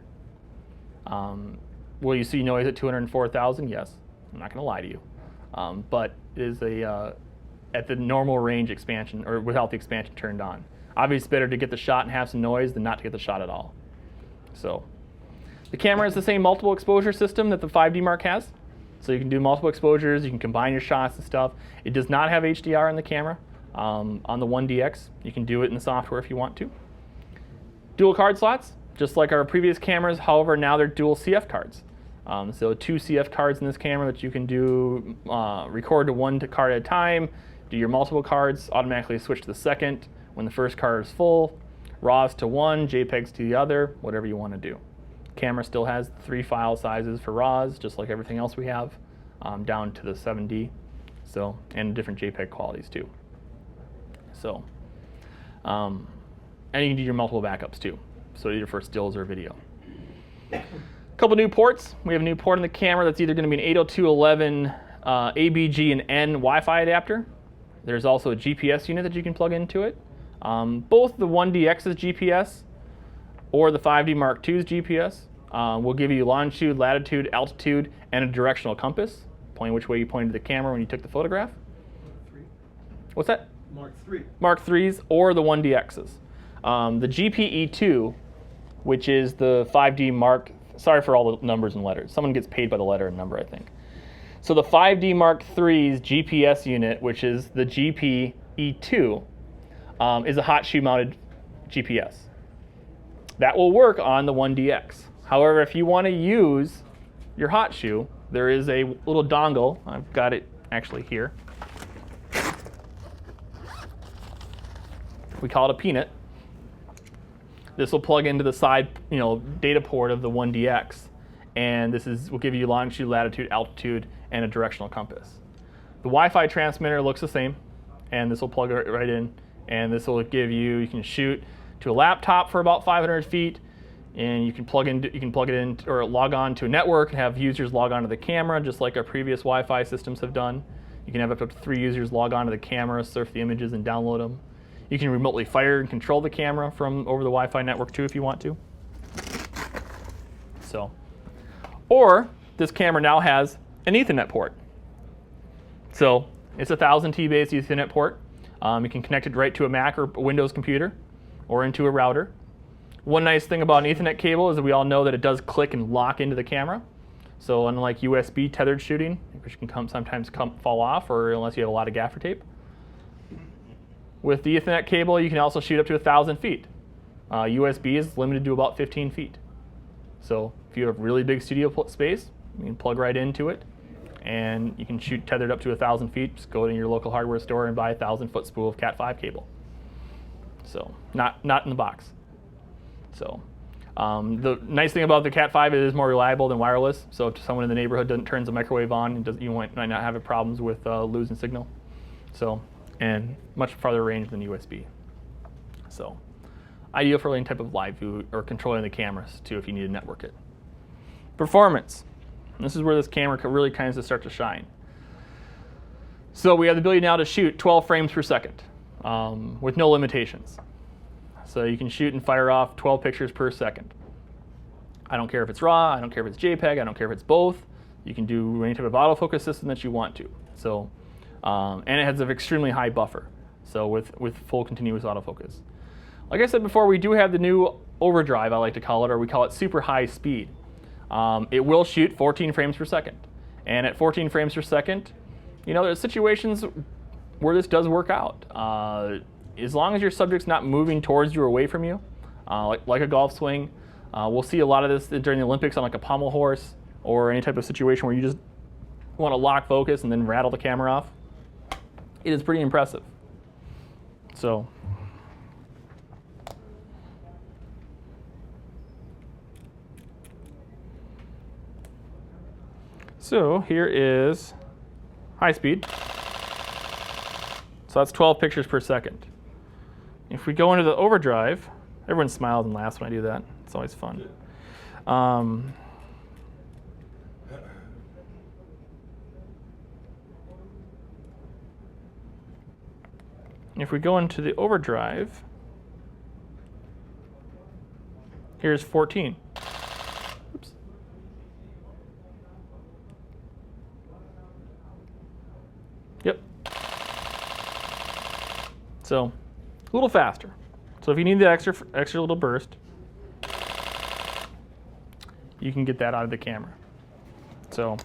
Will you see noise at 204,000? Yes. I'm not going to lie to you. But it is at the normal range expansion, or without the expansion turned on. Obviously, it's better to get the shot and have some noise than not to get the shot at all. So the camera has the same multiple exposure system that the 5D Mark has. So you can do multiple exposures, you can combine your shots and stuff. It does not have HDR in the camera. On the 1D X, you can do it in the software if you want to. Dual card slots, just like our previous cameras, however, now they're dual CF cards. So 2 CF cards in this camera that you can do, record to one card at a time, do your multiple cards, automatically switch to the second when the first card is full, RAWs to one, JPEGs to the other, whatever you want to do. Camera still has 3 file sizes for RAWs, just like everything else we have, down to the 7D, so, and different JPEG qualities too. So, and you can do your multiple backups too, so either for stills or video. Couple new ports. We have a new port in the camera that's either going to be an 802.11 ABG and N Wi-Fi adapter. There's also a GPS unit that you can plug into it. Both the 1D X's GPS or the 5D Mark II's GPS will give you longitude, latitude, altitude, and a directional compass, pointing which way you pointed the camera when you took the photograph. Mark III. What's that? Mark III. Mark III's or the 1D X's. The GPE2, which is the 5D Mark, sorry for all the numbers and letters. Someone gets paid by the letter and number, I think. So the 5D Mark III's GPS unit, which is the GPE2, is a hot shoe mounted GPS. That will work on the 1DX. However, if you want to use your hot shoe, there is a little dongle. I've got it actually here. We call it a peanut. This will plug into the side, data port of the 1DX, and will give you longitude, latitude, altitude, and a directional compass. The Wi-Fi transmitter looks the same, and this will plug it right in, and this will give you can shoot to a laptop for about 500 feet, and you can plug it in or log on to a network and have users log on to the camera, just like our previous Wi-Fi systems have done. You can have up to 3 users log on to the camera, surf the images, and download them. You can remotely fire and control the camera from over the Wi-Fi network too if you want to. So, or this camera now has an Ethernet port. So it's a 1000T based Ethernet port. You can connect it right to a Mac or a Windows computer or into a router. One nice thing about an Ethernet cable is that we all know that it does click and lock into the camera. So unlike USB tethered shooting, which can sometimes fall off, or unless you have a lot of gaffer tape. With the Ethernet cable, you can also shoot up to 1,000 feet. USB is limited to about 15 feet. So if you have really big studio space, you can plug right into it, and you can shoot tethered up to 1,000 feet. Just go to your local hardware store and buy a 1,000-foot spool of Cat5 cable. So not in the box. So the nice thing about the Cat5 is it is more reliable than wireless. So if someone in the neighborhood turns the microwave on, you might not have problems with losing signal. So. And much farther range than USB. So ideal for any type of live view or controlling the cameras too if you need to network it. Performance. And this is where this camera really kind of starts to shine. So we have the ability now to shoot 12 frames per second with no limitations. So you can shoot and fire off 12 pictures per second. I don't care if it's RAW, I don't care if it's JPEG, I don't care if it's both. You can do any type of autofocus system that you want to. So, and it has an extremely high buffer. So with full continuous autofocus. Like I said before, we do have the new overdrive, I like to call it, or we call it super high speed. It will shoot 14 frames per second. And at 14 frames per second, you know, there's situations where this does work out. As long as your subject's not moving towards you or away from you, like a golf swing. We'll see a lot of this during the Olympics on like a pommel horse or any type of situation where you just want to lock focus and then rattle the camera off. It is pretty impressive. So here is high speed. So that's 12 pictures per second. If we go into the overdrive, everyone smiles and laughs when I do that. It's always fun. If we go into the overdrive, here's 14. Oops. Yep. So a little faster. So if you need the extra little burst, you can get that out of the camera. So,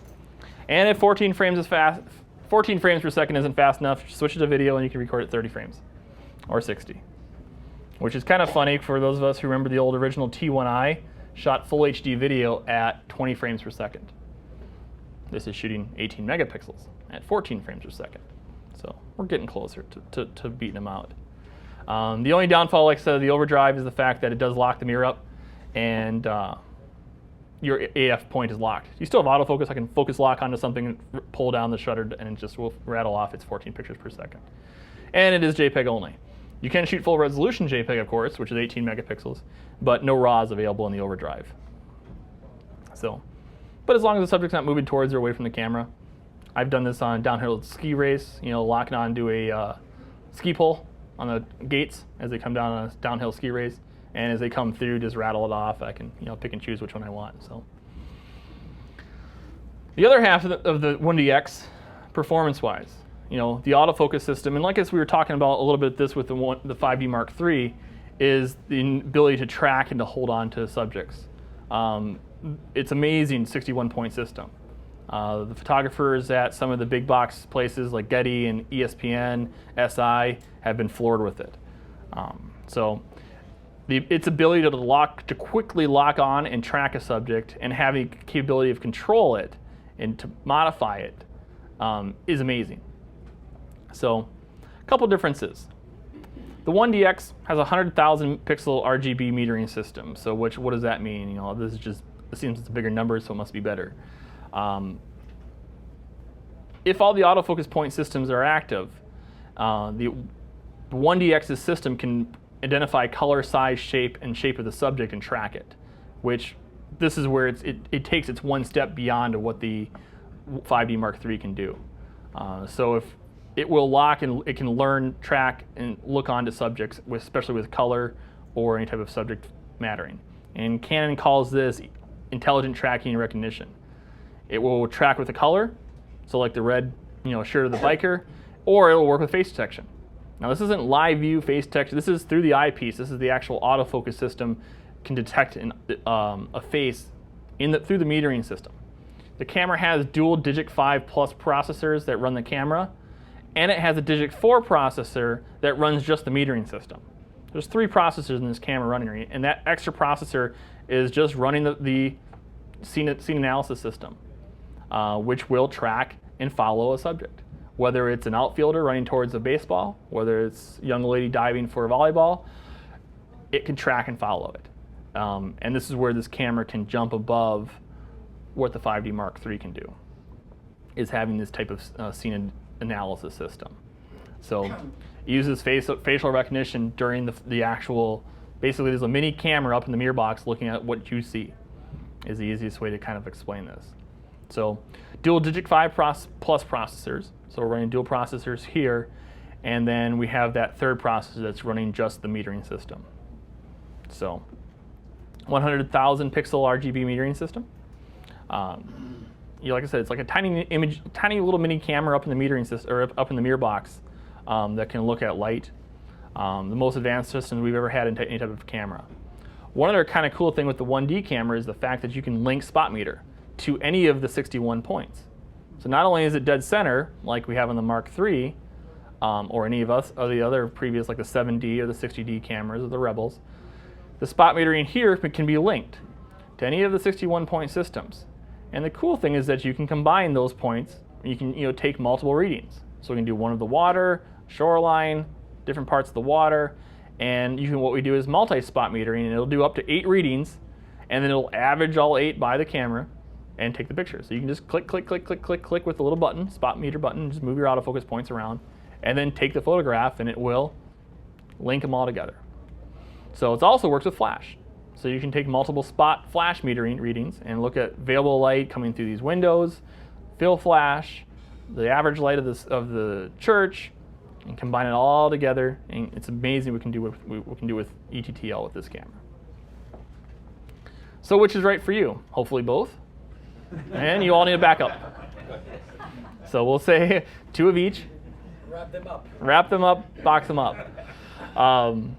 and if 14 frames is fast, 14 frames per second isn't fast enough, switch it to video and you can record at 30 frames or 60. Which is kind of funny for those of us who remember the old original T1i shot full HD video at 20 frames per second. This is shooting 18 megapixels at 14 frames per second. So we're getting closer to beating them out. The only downfall, like I said, of the overdrive is the fact that it does lock the mirror up and your AF point is locked. You still have autofocus. I can focus lock onto something and pull down the shutter and it just will rattle off its 14 pictures per second. And it is JPEG only. You can shoot full resolution JPEG, of course, which is 18 megapixels, but no RAW is available in the overdrive. So, but as long as the subject's not moving towards or away from the camera. I've done this on downhill ski race, you know, locking onto a ski pole on the gates as they come down on a downhill ski race. And as they come through, just rattle it off. I can, you know, pick and choose which one I want. So, the other half of the 1D X, performance-wise, you know, the autofocus system, and like as we were talking about a little bit this with the 5D Mark III, is the ability to track and to hold on to subjects. It's amazing 61-point system. The photographers at some of the big box places like Getty and ESPN, SI have been floored with it. Its ability to quickly lock on and track a subject and have the capability of control it and to modify it is amazing. So, a couple differences. The 1D X has a 100,000 pixel RGB metering system. So, what does that mean? You know, this is just, it seems it's a bigger number, so it must be better. If all the autofocus point systems are active, the 1D X's system can identify color, size, shape, and shape of the subject and track it, which this is where it takes its one step beyond what the 5D Mark III can do. So if it will lock and it can learn, track, and look onto subjects, especially with color or any type of subject mattering. And Canon calls this intelligent tracking and recognition. It will track with the color, so like the red, you know, shirt of the biker, or it will work with face detection. Now this isn't live view face detection. This is through the eyepiece. This is the actual autofocus system can detect a face through the metering system. The camera has dual DIGIC 5 plus processors that run the camera, and it has a DIGIC 4 processor that runs just the metering system. There's 3 processors in this camera running, and that extra processor is just running the scene analysis system, which will track and follow a subject. Whether it's an outfielder running towards a baseball, whether it's a young lady diving for a volleyball, it can track and follow it. And this is where this camera can jump above what the 5D Mark III can do, is having this type of scene analysis system. So it uses facial recognition during the actual, basically there's a mini camera up in the mirror box looking at what you see, is the easiest way to kind of explain this. So dual DIGIC 5 plus processors. So we're running dual processors here, and then we have that third processor that's running just the metering system. So 100,000 pixel RGB metering system. Like I said, it's like a tiny little mini camera up in the metering system, or up in the mirror box, that can look at light. The most advanced system we've ever had in any type of camera. One other kind of cool thing with the 1D camera is the fact that you can link spot meter to any of the 61 points. So not only is it dead center, like we have on the Mark III, or any of the other previous, like the 7D or the 60D cameras or the Rebels, the spot metering here can be linked to any of the 61-point systems. And the cool thing is that you can combine those points. You can take multiple readings. So we can do one of the water, shoreline, different parts of the water, and what we do is multi-spot metering, and it'll do up to 8 readings, and then it'll average all 8 by the camera and take the picture. So you can just click, click, click, click, click, click with the little button, spot meter button, just move your autofocus points around, and then take the photograph, and it will link them all together. So it also works with flash. So you can take multiple spot flash metering readings and look at available light coming through these windows, fill flash, the average light of the church, and combine it all together. And it's amazing what we can do with ETTL with this camera. So which is right for you? Hopefully both. And you all need a backup. So we'll say 2 of each. Wrap them up. Wrap them up, box them up.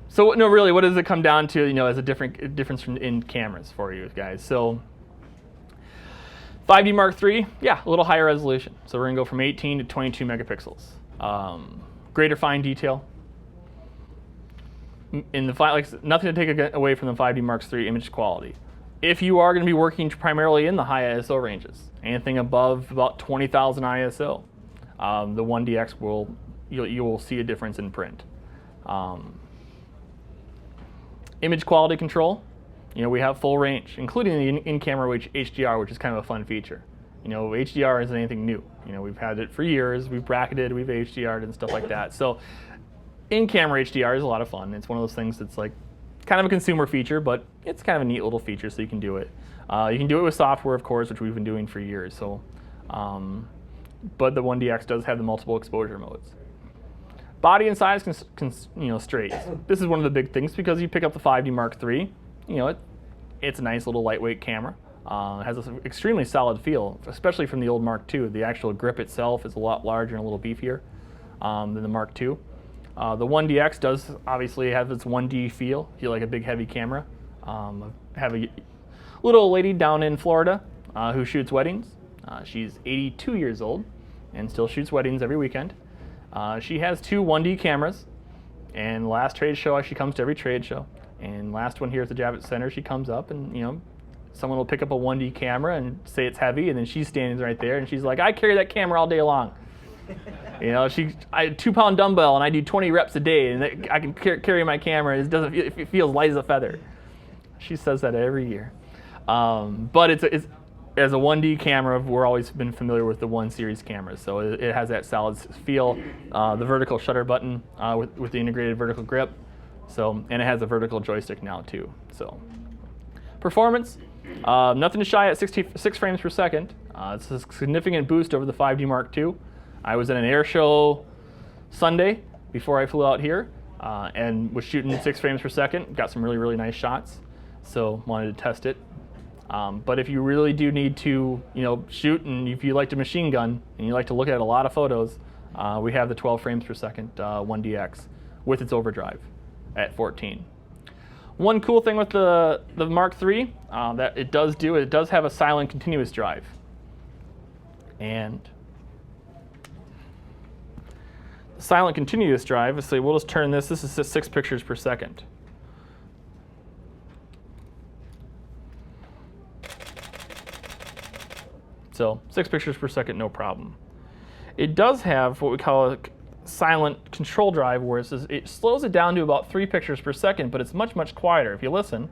So no, really, what does it come down to? As a difference in cameras for you guys. So 5D Mark III, yeah, a little higher resolution. So we're gonna go from 18 to 22 megapixels. Greater fine detail. In the nothing to take away from the 5D Mark III image quality. If you are going to be working primarily in the high ISO ranges, anything above about 20,000 ISO, the 1D X you will see a difference in print. Image quality control, we have full range, including the in-camera HDR, which is kind of a fun feature. HDR isn't anything new. We've had it for years. We've bracketed, we've HDR'd and stuff like that. So in-camera HDR is a lot of fun. It's one of those things that's like kind of a consumer feature, but it's kind of a neat little feature, so you can do it. You can do it with software, of course, which we've been doing for years. So, but the 1D X does have the multiple exposure modes. Body and size straight. This is one of the big things because you pick up the 5D Mark III. It's a nice little lightweight camera. It has an extremely solid feel, especially from the old Mark II. The actual grip itself is a lot larger and a little beefier than the Mark II. The 1D X does obviously have its 1D feel like a big heavy camera. I have a little lady down in Florida who shoots weddings. She's 82 years old and still shoots weddings every weekend. She has 2 1D cameras, and last trade show she comes to every trade show. And last one here at the Javits Center, she comes up and someone will pick up a 1D camera and say it's heavy, and then she's standing right there and she's like, I carry that camera all day long. I have a 2-pound dumbbell and I do 20 reps a day, and I can carry my camera. It feels light as a feather. She says that every year. But it's as a 1D camera, we're always been familiar with the 1 series cameras. So it has that solid feel, the vertical shutter button with the integrated vertical grip. So, and it has a vertical joystick now too. So performance, nothing to shy at 66 frames per second. It's a significant boost over the 5D Mark II. I was at an air show Sunday before I flew out here and was shooting 6 frames per second. Got some really, really nice shots, so wanted to test it. But if you really do need to, shoot, and if you like to machine gun and you like to look at a lot of photos, we have the 12 frames per second 1D X with its overdrive at 14. One cool thing with the Mark III that it does have a silent continuous drive. And silent continuous drive, so we'll just turn this is 6 pictures per second. So 6 pictures per second, no problem. It does have what we call a silent control drive, where it slows it down to about 3 pictures per second, but it's much, much quieter. If you listen,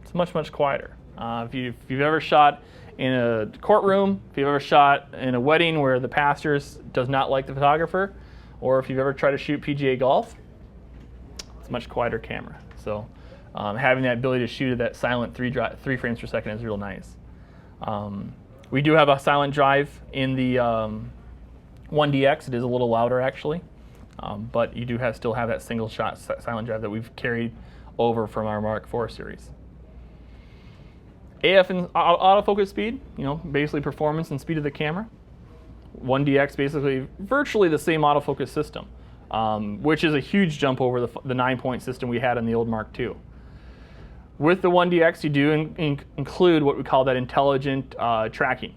it's much, much quieter. If you've ever shot in a courtroom, if you've ever shot in a wedding where the pastor does not like the photographer, or if you've ever tried to shoot PGA golf, it's a much quieter camera. So having that ability to shoot at that silent 3 frames per second is real nice. We do have a silent drive in the 1D X. It is a little louder, actually. but you do still have that single shot silent drive that we've carried over from our Mark IV series. AF and autofocus speed, basically performance and speed of the camera. 1D X basically virtually the same autofocus system, which is a huge jump over the 9-point system we had in the old Mark II. With the 1D X, you do include what we call that intelligent tracking.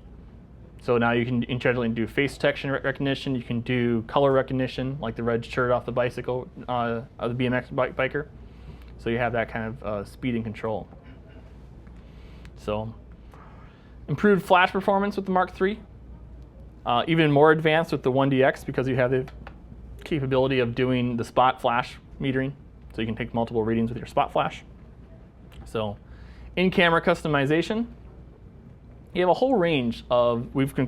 So now you can intelligently do face detection recognition. You can do color recognition, like the red shirt off the bicycle of the BMX biker. So you have that kind of speed and control. So improved flash performance with the Mark III. Even more advanced with the 1D X because you have the capability of doing the spot flash metering. So you can take multiple readings with your spot flash. So in-camera customization. You have a whole range of, we can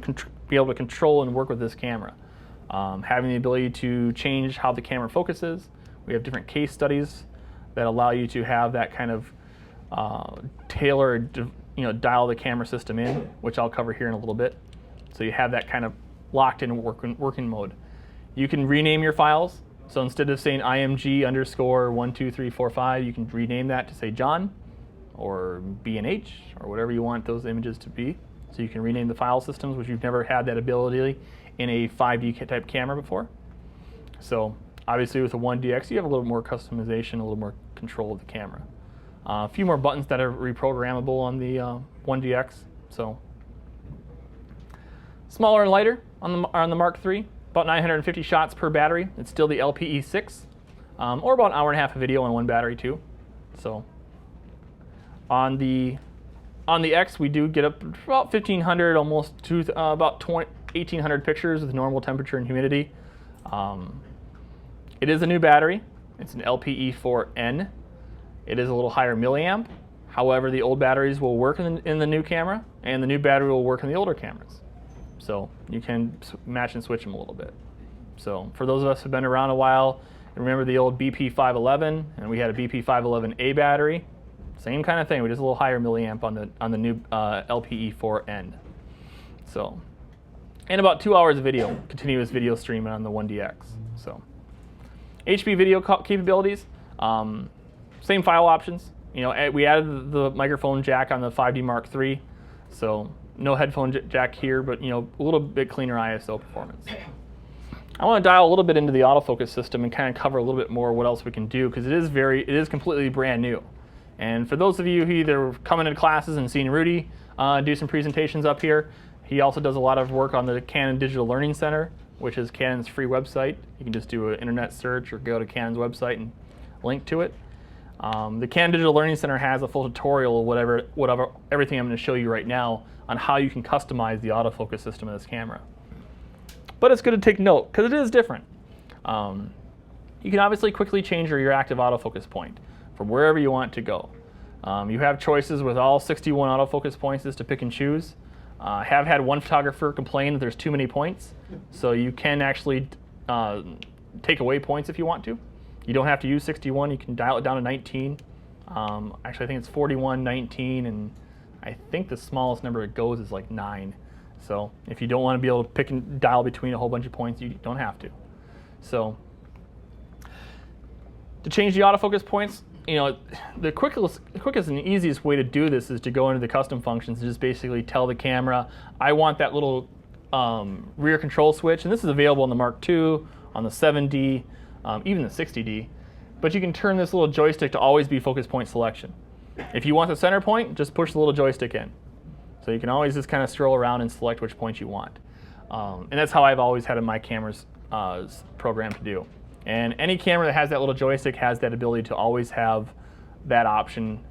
be able to control and work with this camera. Having the ability to change how the camera focuses. We have different case studies that allow you to have that kind of tailored, dial the camera system in, which I'll cover here in a little bit. So you have that kind of locked in working mode. You can rename your files. So instead of saying IMG_12345, you can rename that to say John or B&H or whatever you want those images to be. So you can rename the file systems, which you've never had that ability in a 5D type camera before. So obviously with the 1DX, you have a little more customization, a little more control of the camera. A few more buttons that are reprogrammable on the 1DX. So smaller and lighter on the Mark III, about 950 shots per battery. It's still the LPE6, or about an hour and a half of video on one battery too. So on the X, we do get up to about 1,500, almost to about 1,800 pictures with normal temperature and humidity. It is a new battery. It's an LPE4N. It is a little higher milliamp. However, the old batteries will work in the new camera, and the new battery will work in the older cameras. So you can match and switch them a little bit. So for those of us who've been around a while, remember the old BP511, and we had a BP511A battery. Same kind of thing, we just a little higher milliamp on the new LPE4N. So, and about 2 hours of video, continuous video streaming on the 1DX. So, HP video capabilities, same file options. We added the microphone jack on the 5D Mark III, so no headphone jack here, but a little bit cleaner ISO performance. I want to dial a little bit into the autofocus system and kind of cover a little bit more what else we can do, because it is completely brand new. And for those of you who either coming into classes and seen Rudy do some presentations up here, he also does a lot of work on the Canon Digital Learning Center, which is Canon's free website. You can just do an internet search or go to Canon's website and link to it. The Canon Digital Learning Center has a full tutorial of everything I'm going to show you right now on how you can customize the autofocus system of this camera. But it's good to take note because it is different. You can obviously quickly change your active autofocus point from wherever you want to go. You have choices with all 61 autofocus points to pick and choose. I have had one photographer complain that there's too many points, so you can actually take away points if you want to. You don't have to use 61, you can dial it down to 19. Actually, I think it's 41, 19, and I think the smallest number it goes is like 9. So if you don't want to be able to pick and dial between a whole bunch of points, you don't have to. So to change the autofocus points, the quickest and easiest way to do this is to go into the custom functions and just basically tell the camera, I want that little rear control switch, and this is available on the Mark II, on the 7D, even the 60D, but you can turn this little joystick to always be focus point selection. If you want the center point, just push the little joystick in. So you can always just kind of stroll around and select which point you want. And that's how I've always had in my cameras programmed to do. And any camera that has that little joystick has that ability to always have that option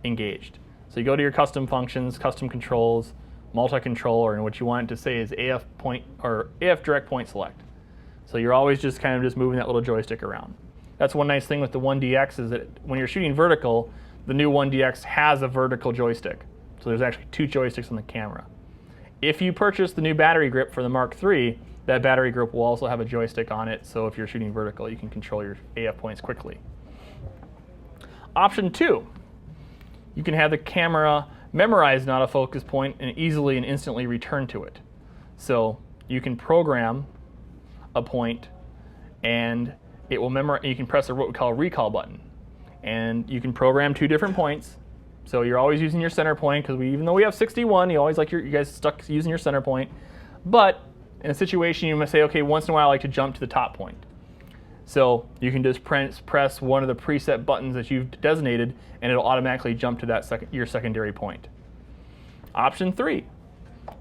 engaged. So you go to your custom functions, custom controls, multi-controller, and what you want it to say is AF point or AF direct point select. So you're always just kind of just moving that little joystick around. That's one nice thing with the 1DX is that when you're shooting vertical, the new 1DX has a vertical joystick. So there's actually 2 joysticks on the camera. If you purchase the new battery grip for the Mark III, that battery grip will also have a joystick on it, so if you're shooting vertical, you can control your AF points quickly. Option 2, you can have the camera memorize an autofocus point and easily and instantly return to it. So you can program a point and it will memorize. You can press what we call a recall button, and you can program 2 different points. So you're always using your center point, because even though we have 61, you always like you guys stuck using your center point. But in a situation, you must say, okay, once in a while I like to jump to the top point. So you can just press one of the preset buttons that you've designated, and it'll automatically jump to that your secondary point. Option 3,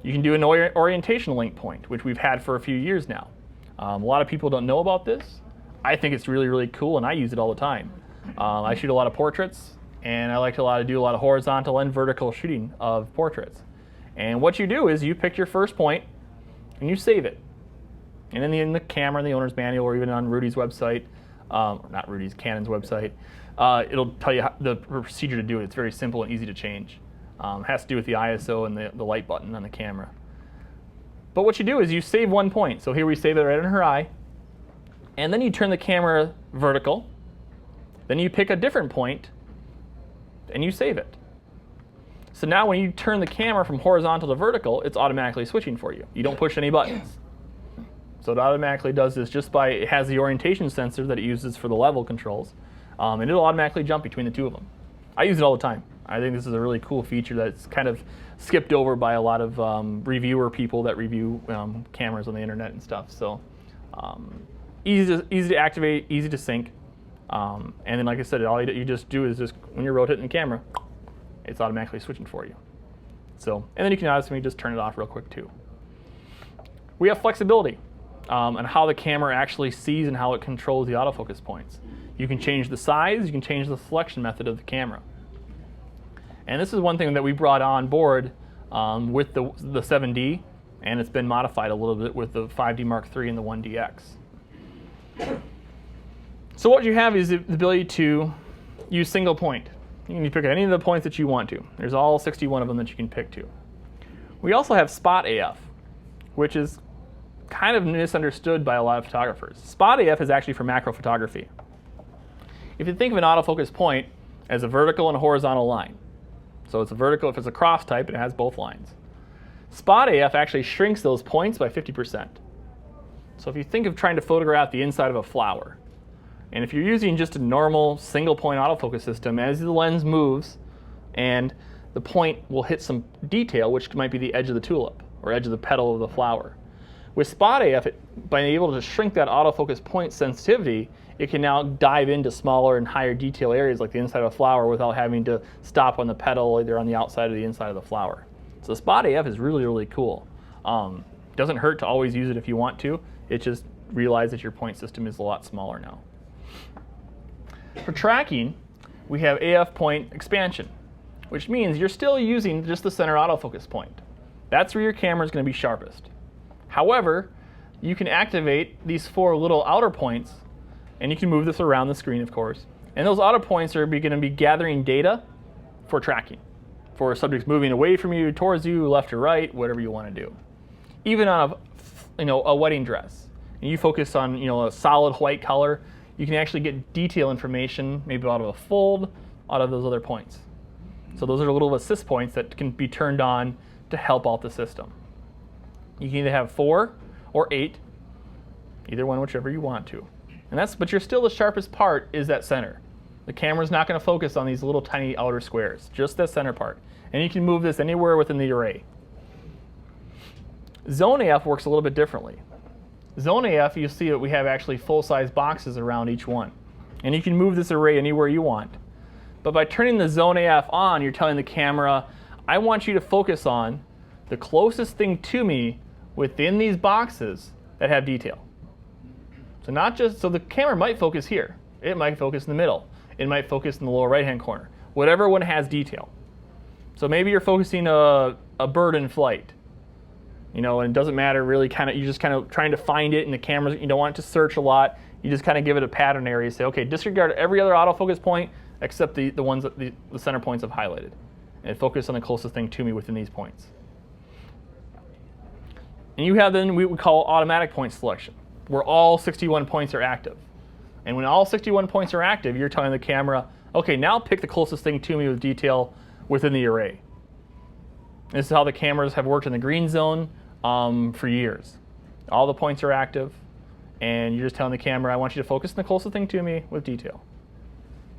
you can do an orientation link point, which we've had for a few years now. A lot of people don't know about this. I think it's really, really cool, and I use it all the time. I shoot a lot of portraits, and I like to do a lot of horizontal and vertical shooting of portraits. And what you do is you pick your first point, and you save it. And in the camera, in the owner's manual, or even on Rudy's website, not Rudy's, Canon's website, it'll tell you the procedure to do it. It's very simple and easy to change. It has to do with the ISO and the light button on the camera. But what you do is you save one point. So here we save it right in her eye. And then you turn the camera vertical. Then you pick a different point, and you save it. So now when you turn the camera from horizontal to vertical, it's automatically switching for you. You don't push any buttons. So it automatically does this just by, it has the orientation sensor that it uses for the level controls, and it'll automatically jump between the 2 of them. I use it all the time. I think this is a really cool feature that's kind of skipped over by a lot of reviewer people that review cameras on the internet and stuff. So easy to activate, easy to sync. And then, like I said, all you just do is just when you're rotating the camera, it's automatically switching for you. So, and then you can obviously just turn it off real quick too. We have flexibility on how the camera actually sees and how it controls the autofocus points. You can change the size, you can change the selection method of the camera. And this is one thing that we brought on board with the 7D, and it's been modified a little bit with the 5D Mark III and the 1D X. So what you have is the ability to use single point. You can pick any of the points that you want to. There's all 61 of them that you can pick to. We also have Spot AF, which is kind of misunderstood by a lot of photographers. Spot AF is actually for macro photography. If you think of an autofocus point as a vertical and a horizontal line, so it's a vertical, if it's a cross type, it has both lines. Spot AF actually shrinks those points by 50%. So if you think of trying to photograph the inside of a flower, and if you're using just a normal single point autofocus system, as the lens moves and the point will hit some detail, which might be the edge of the tulip or edge of the petal of the flower. With Spot AF, by being able to shrink that autofocus point sensitivity, it can now dive into smaller and higher detail areas like the inside of a flower without having to stop on the petal either on the outside or the inside of the flower. So Spot AF is really, really cool. Doesn't hurt to always use it if you want to. It just realize that your point system is a lot smaller now. For tracking, we have AF point expansion, which means you're still using just the center autofocus point. That's where your camera is going to be sharpest. However, you can activate these 4 little outer points, and you can move this around the screen, of course. And those outer points are going to be gathering data for tracking, for subjects moving away from you, towards you, left or right, whatever you want to do. Even on a wedding dress, and you focus on a solid white color, you can actually get detail information, maybe out of a fold, out of those other points. So those are little assist points that can be turned on to help out the system. You can either have 4 or 8, either one, whichever you want to. But you're still the sharpest part is that center. The camera's not going to focus on these little tiny outer squares, just that center part. And you can move this anywhere within the array. Zone AF works a little bit differently. Zone AF, you see that we have actually full-size boxes around each one. And you can move this array anywhere you want. But by turning the Zone AF on, you're telling the camera, I want you to focus on the closest thing to me within these boxes that have detail. So the camera might focus here. It might focus in the middle. It might focus in the lower right-hand corner. Whatever one has detail. So maybe you're focusing a bird in flight. And it doesn't matter really, you're just kind of trying to find it in the camera. You don't want it to search a lot. You just kind of give it a pattern area. Say, okay, disregard every other autofocus point except the ones that the center points have highlighted. And focus on the closest thing to me within these points. And you have then what we call automatic point selection, where all 61 points are active. And when all 61 points are active, you're telling the camera, okay, now pick the closest thing to me with detail within the array. This is how the cameras have worked in the green zone for years. All the points are active. and you're just telling the camera, I want you to focus on the closest thing to me with detail.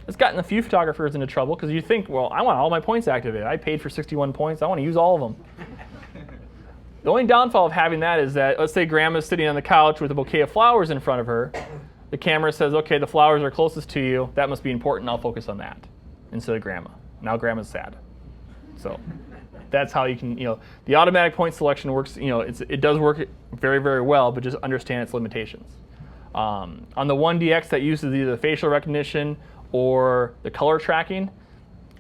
It's gotten a few photographers into trouble because you think, well, I want all my points activated. I paid for 61 points. I want to use all of them. The only downfall of having that is that, let's say grandma's sitting on the couch with a bouquet of flowers in front of her. The camera says, OK, the flowers are closest to you. That must be important. I'll focus on that instead of grandma. Now grandma's sad. So that's how you can, the automatic point selection works. It does work very, very well, but just understand its limitations. On the 1D X that uses either the facial recognition or the color tracking,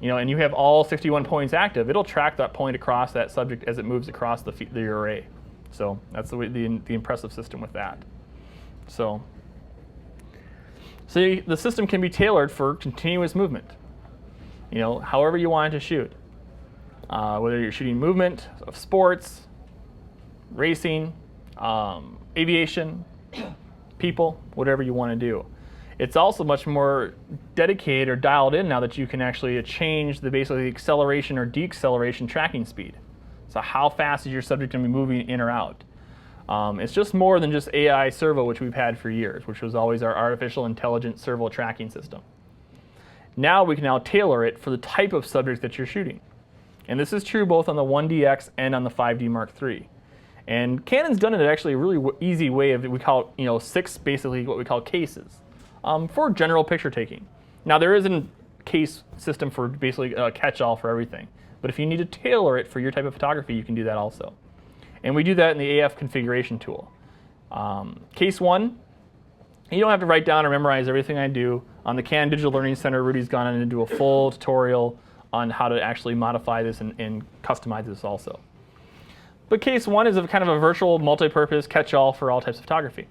and you have all 61 points active, it'll track that point across that subject as it moves across the array. So that's the impressive system with that. So the system can be tailored for continuous movement. However you want it to shoot. Whether you're shooting movement of sports, racing, aviation, people, whatever you want to do. It's also much more dedicated or dialed in now that you can actually change basically the acceleration or deceleration tracking speed. So how fast is your subject going to be moving in or out? It's just more than just AI servo, which we've had for years, which was always our artificial intelligent servo tracking system. Now we can tailor it for the type of subject that you're shooting. And this is true both on the 1D X and on the 5D Mark III. And Canon's done it actually a really easy way of, we call 6 basically what we call cases for general picture taking. Now there isn't a case system for basically a catch-all for everything. But if you need to tailor it for your type of photography, you can do that also. And we do that in the AF configuration tool. Case 1, you don't have to write down or memorize everything I do. On the Canon Digital Learning Center, Rudy's gone in and do a full tutorial on how to actually modify this and customize this also. But case 1 is kind of a virtual multi-purpose catch-all for all types of photography.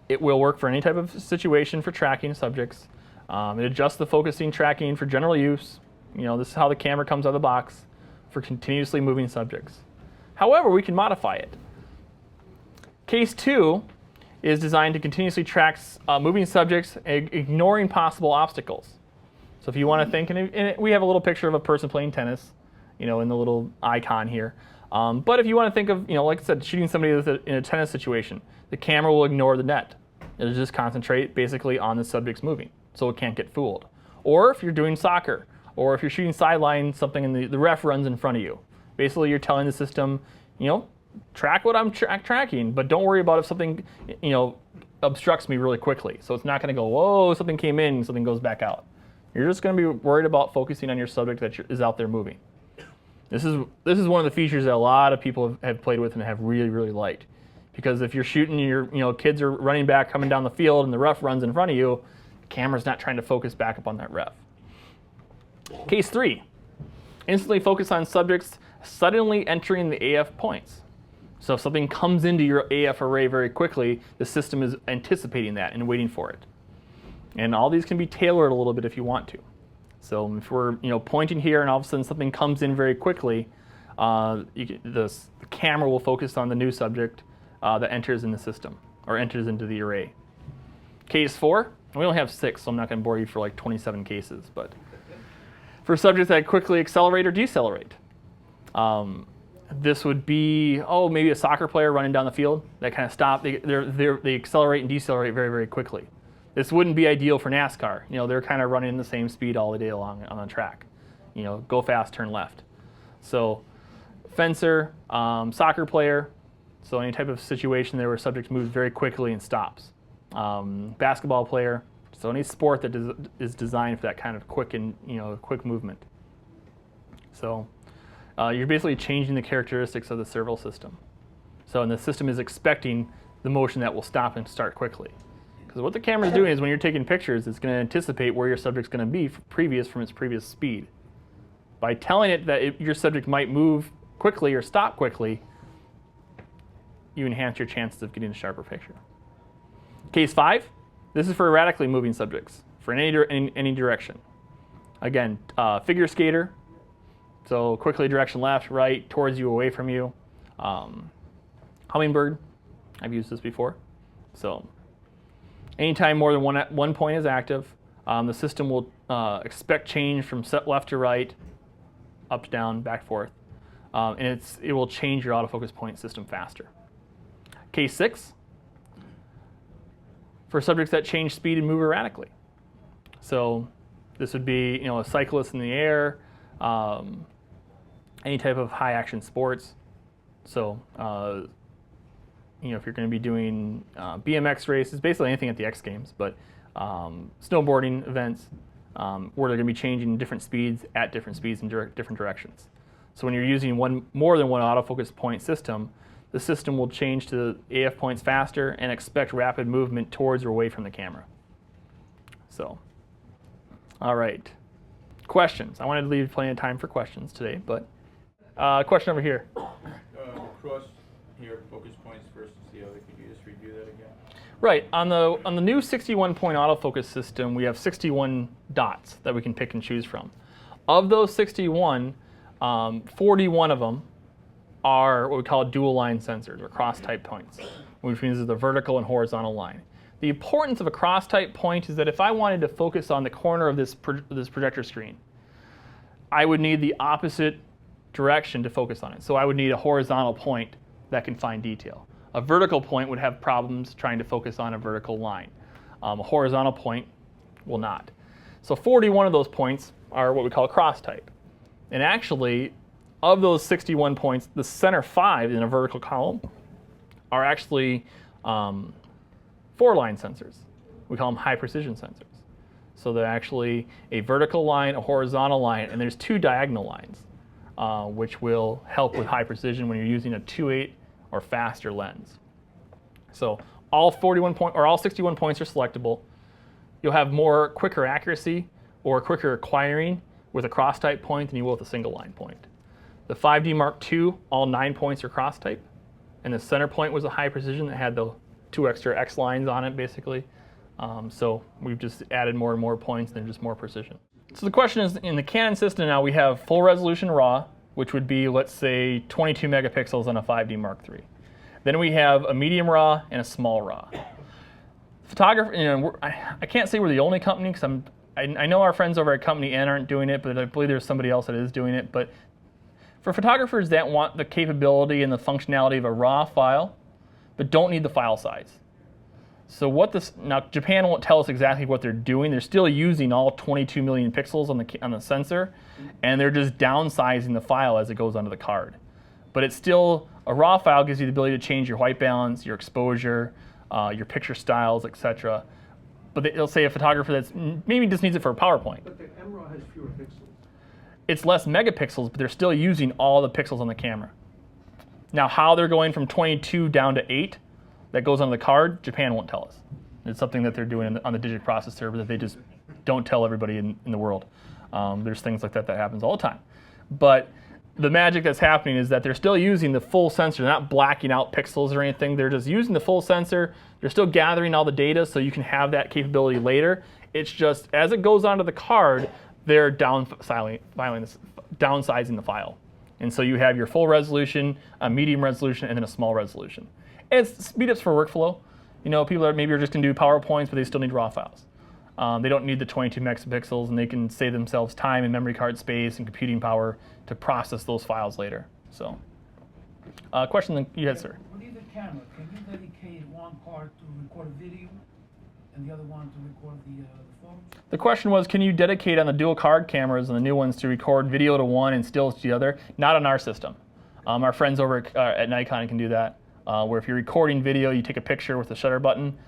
It will work for any type of situation for tracking subjects. It adjusts the focusing tracking for general use. This is how the camera comes out of the box for continuously moving subjects. However, we can modify it. Case 2 is designed to continuously track moving subjects, ignoring possible obstacles. So if you want to think, and we have a little picture of a person playing tennis, in the little icon here. But if you want to think of, like I said, shooting somebody in a tennis situation, the camera will ignore the net. It'll just concentrate basically on the subject's moving, so it can't get fooled. Or if you're doing soccer, or if you're shooting sideline, something and the ref runs in front of you. Basically, you're telling the system, track what I'm tracking, but don't worry about if something, obstructs me really quickly. So it's not going to go, whoa, something came in, something goes back out. You're just going to be worried about focusing on your subject that is out there moving. This is one of the features that a lot of people have played with and have really, really liked. Because if you're shooting, your kids are running back, coming down the field, and the ref runs in front of you, the camera's not trying to focus back up on that ref. Case 3, instantly focus on subjects suddenly entering the AF points. So if something comes into your AF array very quickly, the system is anticipating that and waiting for it. And all these can be tailored a little bit if you want to. So if we're pointing here and all of a sudden something comes in very quickly, the camera will focus on the new subject that enters in the system or enters into the array. Case 4, we only have 6, so I'm not going to bore you for like 27 cases. But for subjects that quickly accelerate or decelerate, this would be maybe a soccer player running down the field that kind of stop. They accelerate and decelerate very, very quickly. This wouldn't be ideal for NASCAR. They're kind of running the same speed all the day long on the track. Go fast, turn left. So fencer, soccer player, so any type of situation there where subject moves very quickly and stops. Basketball player, so any sport that is designed for that kind of quick movement. So you're basically changing the characteristics of the servo system. So and the system is expecting the motion that will stop and start quickly. Because what the camera is doing is when you're taking pictures, it's going to anticipate where your subject's going to be from its previous speed. By telling it that your subject might move quickly or stop quickly, you enhance your chances of getting a sharper picture. Case 5, this is for erratically moving subjects, for any direction. Again, figure skater, so quickly direction left, right, towards you, away from you. Hummingbird, I've used this before. So anytime more than one point is active, the system will expect change from set left to right, up to down, back forth. And it will change your autofocus point system faster. Case 6, for subjects that change speed and move erratically. So this would be, a cyclist in the air, any type of high action sports. So, if you're going to be doing BMX races, basically anything at the X Games, but snowboarding events where they're going to be changing different speeds at different speeds in different directions. So when you're using more than one autofocus point system, the system will change to AF points faster and expect rapid movement towards or away from the camera. So, all right. Questions. I wanted to leave plenty of time for questions today, but question over here. Cross here, focus points versus the other. Could you just review that again? Right. On the new 61-point autofocus system, we have 61 dots that we can pick and choose from. Of those 61, 41 of them are what we call dual line sensors, or cross-type points, which means it's the vertical and horizontal line. The importance of a cross-type point is that if I wanted to focus on the corner of this projector screen, I would need the opposite direction to focus on it. So I would need a horizontal point that can find detail. A vertical point would have problems trying to focus on a vertical line. A horizontal point will not. So 41 of those points are what we call a cross-type. And actually, of those 61 points, the center 5 in a vertical column are actually 4-line sensors. We call them high-precision sensors. So they're actually a vertical line, a horizontal line, and there's 2 diagonal lines, which will help with high precision when you're using a 2.8 or faster lens. So all 61 points are selectable. You'll have quicker accuracy or quicker acquiring with a cross-type point than you will with a single-line point. The 5D Mark II, all 9 points are cross-type, and the center point was a high precision that had the 2 extra X lines on it, basically. So we've just added more and more points and just more precision. So the question is, in the Canon system now, we have full resolution RAW, which would be, let's say, 22 megapixels on a 5D Mark III. Then we have a medium RAW and a small RAW. Photographer, I can't say we're the only company, because I know our friends over at Company N aren't doing it, but I believe there's somebody else that is doing it. But for photographers that want the capability and the functionality of a RAW file, but don't need the file size. So now Japan won't tell us exactly what they're doing. They're still using all 22 million pixels on the sensor, and they're just downsizing the file as it goes onto the card. But it's still, a RAW file gives you the ability to change your white balance, your exposure, your picture styles, etc. But they'll say a photographer that's maybe just needs it for a PowerPoint. But the MRAW has fewer pixels. It's less megapixels, but they're still using all the pixels on the camera. Now, how they're going from 22 down to 8, that goes on the card, Japan won't tell us. It's something that they're doing on the DIGIC processor, but that they just don't tell everybody in the world. There's things like that happens all the time. But the magic that's happening is that they're still using the full sensor. They're not blacking out pixels or anything. They're just using the full sensor. They're still gathering all the data so you can have that capability later. It's just, as it goes onto the card, they're downsizing the file. And so you have your full resolution, a medium resolution, and then a small resolution. It's speed-ups for workflow. People that maybe are just going to do PowerPoints, but they still need RAW files. They don't need the 22 megapixels, and they can save themselves time and memory card space and computing power to process those files later. So, question that you had, sir. With either camera, can you dedicate one part to record a video and the other one to record the photos? The question was, can you dedicate on the dual card cameras and the new ones to record video to one and stills to the other? Not on our system. Our friends over at Nikon can do that. Where if you're recording video, you take a picture with the shutter button,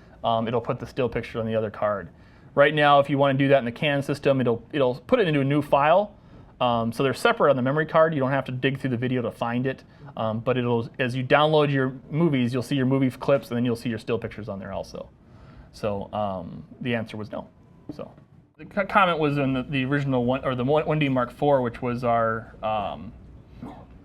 it'll put the still picture on the other card. Right now, if you want to do that in the Canon system, it'll put it into a new file. So they're separate on the memory card. You don't have to dig through the video to find it. But as you download your movies, you'll see your movie clips, and then you'll see your still pictures on there also. So the answer was no. So the comment was in the original one, or the 1D Mark IV, which was our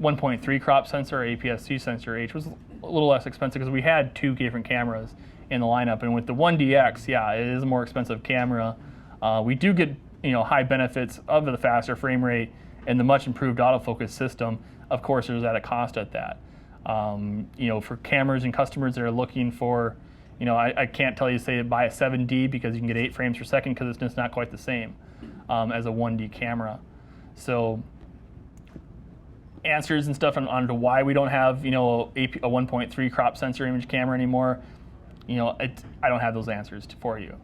1.3 crop sensor, APS-C sensor H, was a little less expensive because we had 2 different cameras in the lineup. And with the 1D X, yeah, it is a more expensive camera. We do get high benefits of the faster frame rate and the much improved autofocus system. Of course, there's at a cost at that. For cameras and customers that are looking for, I can't tell you say buy a 7D because you can get 8 frames per second because it's just not quite the same as a 1D camera. So answers and stuff on to why we don't have a 1.3 crop sensor image camera anymore. I don't have those answers for you.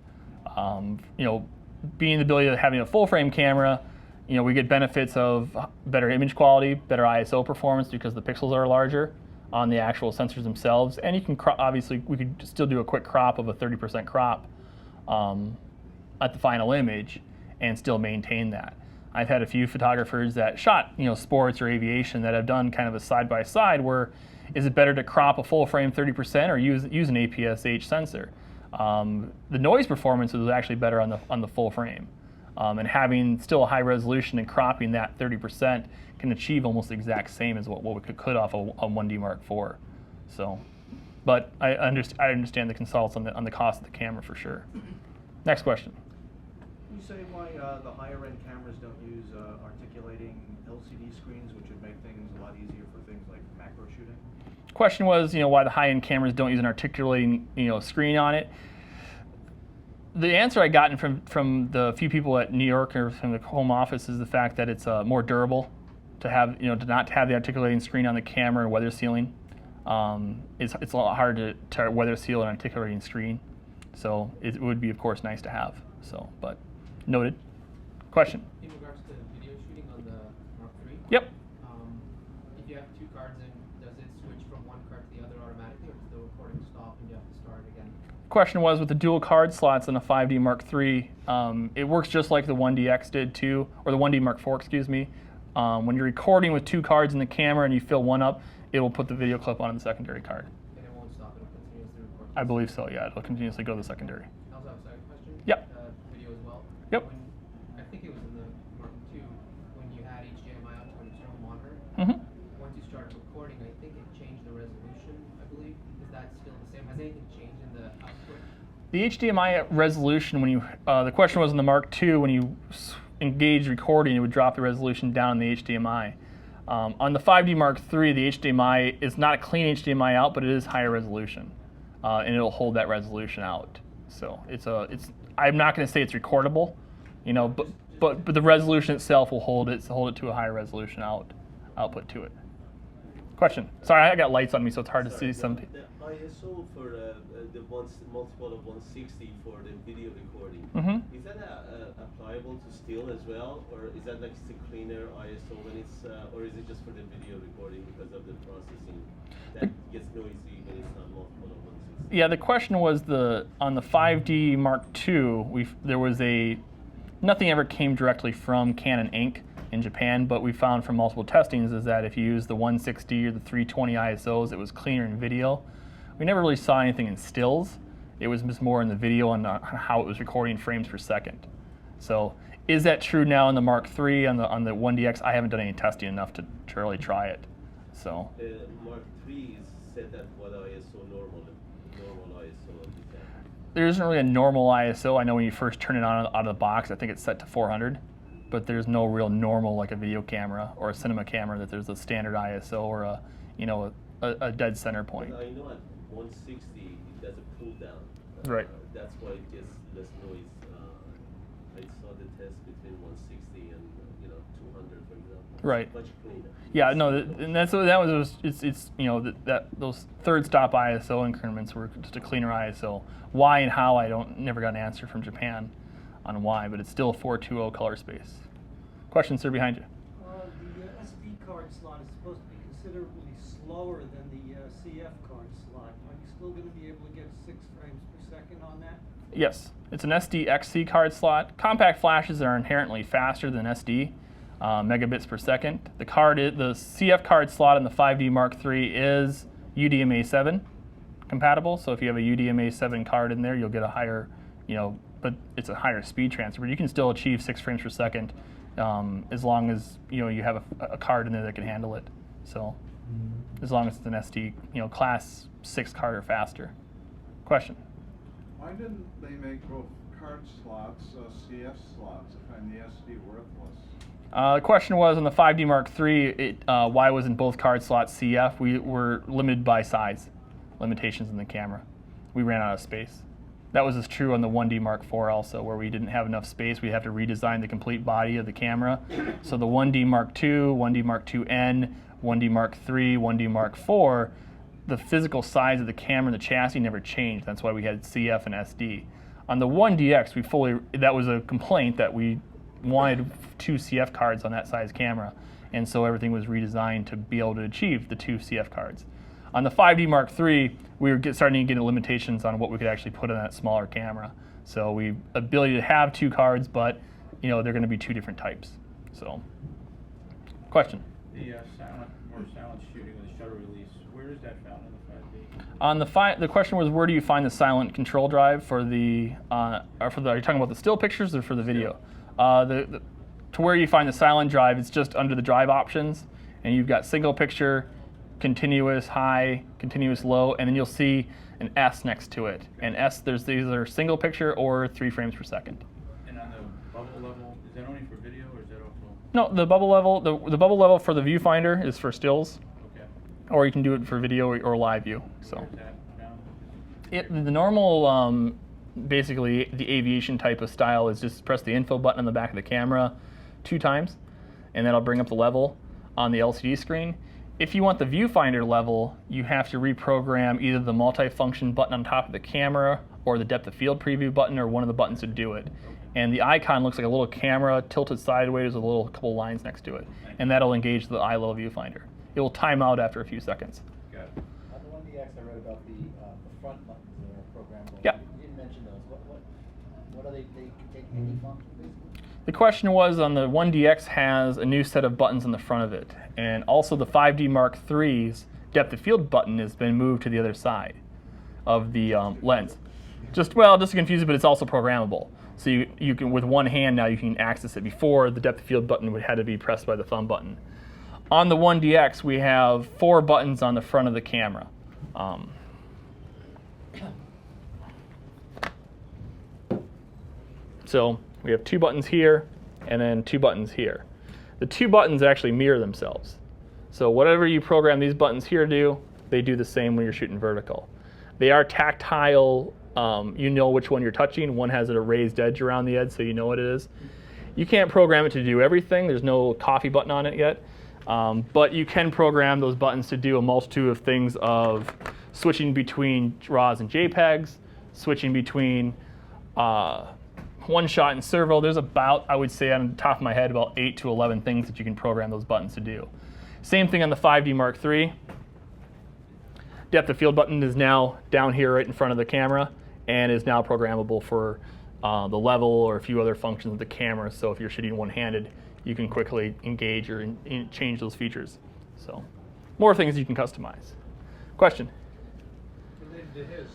Being the ability of having a full frame camera, we get benefits of better image quality, better ISO performance because the pixels are larger on the actual sensors themselves, and you can obviously we could still do a quick crop of a 30% crop at the final image and still maintain that. I've had a few photographers that shot sports or aviation that have done kind of a side by side where is it better to crop a full frame 30% or use an APS-H sensor? The noise performance is actually better on the full frame. And having still a high resolution and cropping that 30% can achieve almost the exact same as what we could off a 1D Mark IV. So, but I understand the consults on the cost of the camera for sure. Next question. Can you say why the higher end cameras don't use articulating LCD screens, which would make things a lot easier for things like macro shooting? Question was, why the high-end cameras don't use an articulating, screen on it. The answer I gotten from the few people at New York or from the home office is the fact that it's more durable to have, to not have the articulating screen on the camera and weather sealing. It's a lot harder to weather seal an articulating screen, so it would be, of course, nice to have. So, but noted. Question. In regards to video shooting on the Mark III. Yep. If you have two cards in, does it switch from one card to the other automatically, or does the recording stop and you have to start again? Question was with the dual card slots in a 5D Mark III, it works just like the 1D X did too, or the 1D Mark IV, excuse me. When you're recording with two cards in the camera and you fill one up, it will put the video clip on the secondary card. And it won't stop, it'll continuously record? I believe so, yeah. It'll continuously go to the secondary. I also have a second question. Yep. Video as well. Yep. I think it was in the Mark II when you had HDMI out to an external monitor. Mm-hmm. Once you started recording, I think it changed the resolution, I believe. Is that still the same? Has anything changed in the output? The HDMI resolution, when you the question was in the Mark II, when you engage recording, it would drop the resolution down in the HDMI. On the 5D Mark III, the HDMI is not a clean HDMI out, but it is higher resolution, and it'll hold that resolution out. So I'm not going to say it's recordable, but the resolution itself will hold it to a higher resolution output to it. Question. Sorry, I got lights on me, so it's hard to see some. The ISO for the multiple of 160 for the video recording, Mm-hmm. is that applicable to still as well, or is that like the cleaner ISO when it's, or is it just for the video recording because of the processing that gets noisy when it's not multiple of 160? Yeah, the question was on the 5D Mark II, there was nothing ever came directly from Canon Inc. in Japan, but we found from multiple testings is that if you use the 160 or the 320 ISOs, it was cleaner in video. We never really saw anything in stills. It was just more in the video and how it was recording frames per second. So is that true now in the Mark III on the 1D X? I haven't done any testing enough to really try it. So Mark III is set at what ISO normal ISO of the camera? there isn't really a normal ISO. I know when you first turn it on out of the box, I think it's set to 400. But there's no real normal like a video camera or a cinema camera that there's a standard ISO or a dead center point. But I know at 160 it does a pull down. Right. That's why it gets less noise. I saw the test between 160 and 200, for example. Right. Much cleaner. Yeah, no, and those third stop ISO increments were just a cleaner ISO. Why and how never got an answer from Japan on why, but it's still a 420 color space. Question, sir, behind you. The SD card slot is supposed to be considerably slower than the CF card slot. Are you still going to be able to get 6 frames per second on that? Yes, it's an SD XC card slot. Compact flashes are inherently faster than SD, megabits per second. The CF card slot in the 5D Mark III is UDMA7 compatible, so if you have a UDMA7 card in there, you'll get a higher, but it's a higher speed transfer. But you can still achieve 6 frames per second as long as you have a card in there that can handle it. So as long as it's an SD, class 6 card or faster. Question. Why didn't they make both card slots CF slots? I find the SD worthless. The question was on the 5D Mark III, why wasn't both card slots CF? We were limited by size limitations in the camera. We ran out of space. That was as true on the 1D Mark IV also, where we didn't have enough space. We have to redesign the complete body of the camera. So the 1D Mark II, 1D Mark II-N, 1D Mark III, 1D Mark IV, the physical size of the camera and the chassis never changed. That's why we had CF and SD. On the 1DX, that was a complaint that we wanted 2 CF cards on that size camera, and so everything was redesigned to be able to achieve the 2 CF cards. On the 5D Mark III, we were starting to get limitations on what we could actually put on that smaller camera. So we ability to have 2 cards, but they're going to be 2 different types. So, question. The silent shooting with the shutter release, where is that found in the 5D? On the question was, where do you find the silent control drive for the? Are you talking about the still pictures or for the video? To where you find the silent drive, it's just under the drive options, and you've got single picture, continuous high, continuous low, and then you'll see an S next to it. And S, there's either single picture or 3 frames per second. And on the bubble level, is that only for video or is that also? No, the bubble level, the bubble level for the viewfinder is for stills, Okay. or you can do it for video or live view. So Where is that found? the normal, basically the aviation type of style is just press the info button on the back of the camera 2 times, and that'll bring up the level on the LCD screen. If you want the viewfinder level, you have to reprogram either the multi-function button on top of the camera or the depth of field preview button, or one of the buttons to do it. And the icon looks like a little camera tilted sideways with a couple lines next to it, and that'll engage the eye level viewfinder. It will time out after a few seconds. Got it. On the 1DX, I read about the front buttons that are programmable. Yeah. You didn't mention those. What are they? They can take any function, basically? The question was, on the 1DX has a new set of buttons on the front of it, and also the 5D Mark III's depth of field button has been moved to the other side of the lens. Just to confuse it, but it's also programmable. So you can, with one hand now, you can access it. Before, the depth of field button had to be pressed by the thumb button. On the 1DX, we have 4 buttons on the front of the camera. So we have 2 buttons here, and then 2 buttons here. The 2 buttons actually mirror themselves. So whatever you program these buttons here to do, they do the same when you're shooting vertical. They are tactile. You know which one you're touching. One has a raised edge around the edge, so you know what it is. You can't program it to do everything. There's no coffee button on it yet. But you can program those buttons to do a multitude of things, of switching between RAWs and JPEGs, switching between one shot and servo. There's about, I would say on the top of my head, about 8 to 11 things that you can program those buttons to do. Same thing on the 5D Mark III. Depth of field button is now down here right in front of the camera, and is now programmable for the level or a few other functions of the camera. So if you're shooting one-handed, you can quickly engage or change those features. So more things you can customize. Question? Related to his,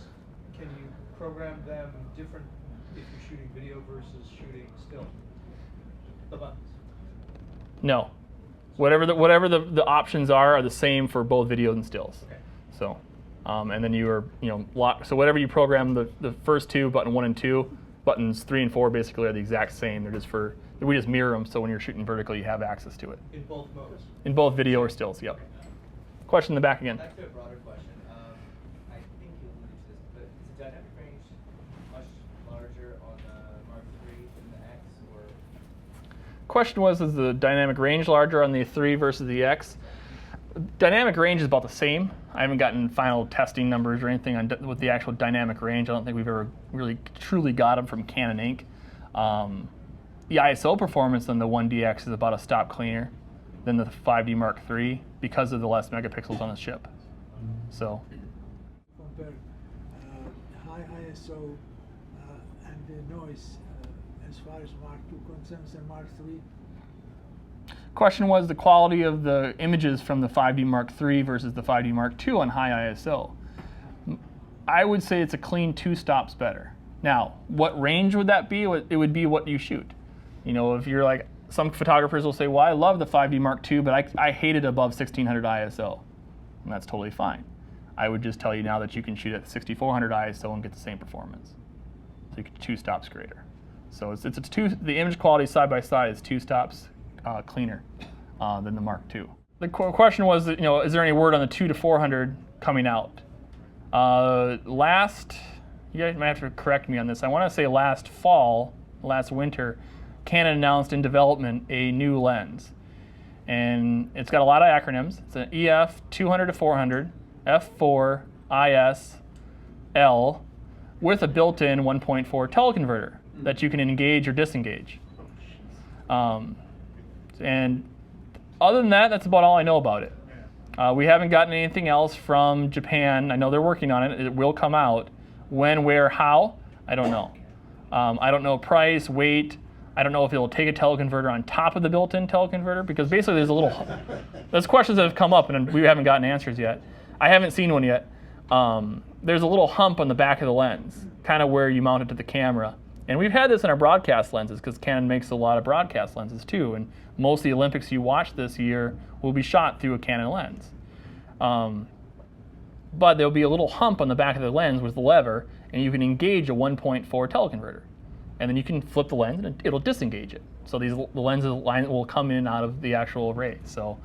can you program them different if you're shooting video versus shooting still? The buttons? No. Whatever the options are the same for both videos and stills. Okay. So, and then you are locked. So whatever you program, the first 2, button 1 and 2, buttons 3 and 4 basically are the exact same. They're just we just mirror them, so when you're shooting vertical, you have access to it. In both modes? In both video or stills, yep. Question in the back again. Back to a broader question. I think you alluded to this, but is the dynamic range much larger on the Mark III than the X, or? Question was, is the dynamic range larger on the 3 versus the X? Dynamic range is about the same. I haven't gotten final testing numbers or anything on with the actual dynamic range. I don't think we've ever really truly got them from Canon Inc. The ISO performance on the 1DX is about a stop cleaner than the 5D Mark III because of the less megapixels on the chip. So. Compare high ISO and the noise as far as Mark II concerns and Mark III. Question was the quality of the images from the 5D Mark III versus the 5D Mark II on high ISO. I would say it's a clean 2 stops better. Now, what range would that be? It would be what you shoot. If you're like, some photographers will say, well, I love the 5D Mark II, but I hate it above 1600 ISO. And that's totally fine. I would just tell you now that you can shoot at 6400 ISO and get the same performance. So you get 2 stops greater. So the image quality side by side is 2 stops cleaner than the Mark II. The question was, is there any word on the 2 to 400 coming out? You guys might have to correct me on this. I want to say last winter, Canon announced in development a new lens. And it's got a lot of acronyms. It's an EF 200 to 400, f4IS-L with a built-in 1.4 teleconverter that you can engage or disengage. And other than that, that's about all I know about it. We haven't gotten anything else from Japan. I know they're working on it. It will come out. When, where, how, I don't know. I don't know price, weight. I don't know if it'll take a teleconverter on top of the built-in teleconverter, because basically there's questions that have come up and we haven't gotten answers yet. I haven't seen one yet. There's a little hump on the back of the lens, kind of where you mount it to the camera. And we've had this in our broadcast lenses because Canon makes a lot of broadcast lenses too. And most of the Olympics you watch this year will be shot through a Canon lens. But there'll be a little hump on the back of the lens with the lever, and you can engage a 1.4 teleconverter. And then you can flip the lens and it'll disengage it. So the lenses will come in and out of the actual array. So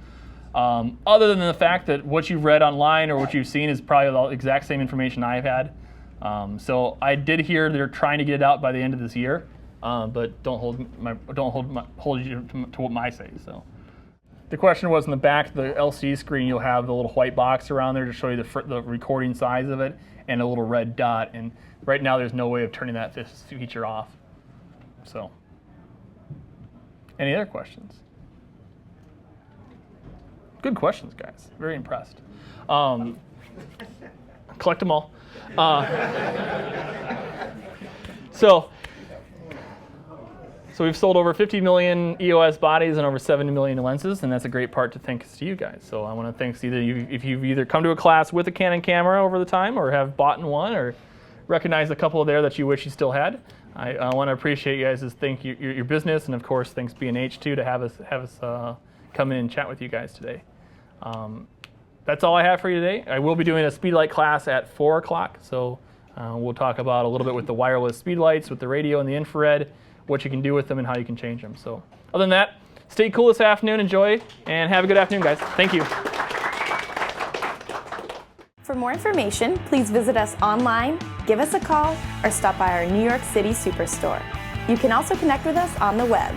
other than the fact that what you've read online or what you've seen is probably the exact same information I've had. So I did hear they're trying to get it out by the end of this year, but don't hold you to what I say. So the question was, in the back of the LCD screen, you'll have the little white box around there to show you the recording size of it and a little red dot. And right now, there's no way of turning that feature off. So, any other questions? Good questions, guys. Very impressed. Collect them all. So we've sold over 50 million EOS bodies and over 70 million lenses, and that's a great part to thanks to you guys. So I want to thanks either you if you've either come to a class with a Canon camera over the time, or have bought one, or recognized a couple there that you wish you still had. I want to appreciate you guys' your business, and of course thanks B&H too to have us come in and chat with you guys today. That's all I have for you today. I will be doing a speedlight class at 4 o'clock, so we'll talk about a little bit with the wireless speedlights, with the radio and the infrared, what you can do with them and how you can change them. So other than that, stay cool this afternoon, enjoy, and have a good afternoon, guys. Thank you. For more information, please visit us online, give us a call, or stop by our New York City Superstore. You can also connect with us on the web.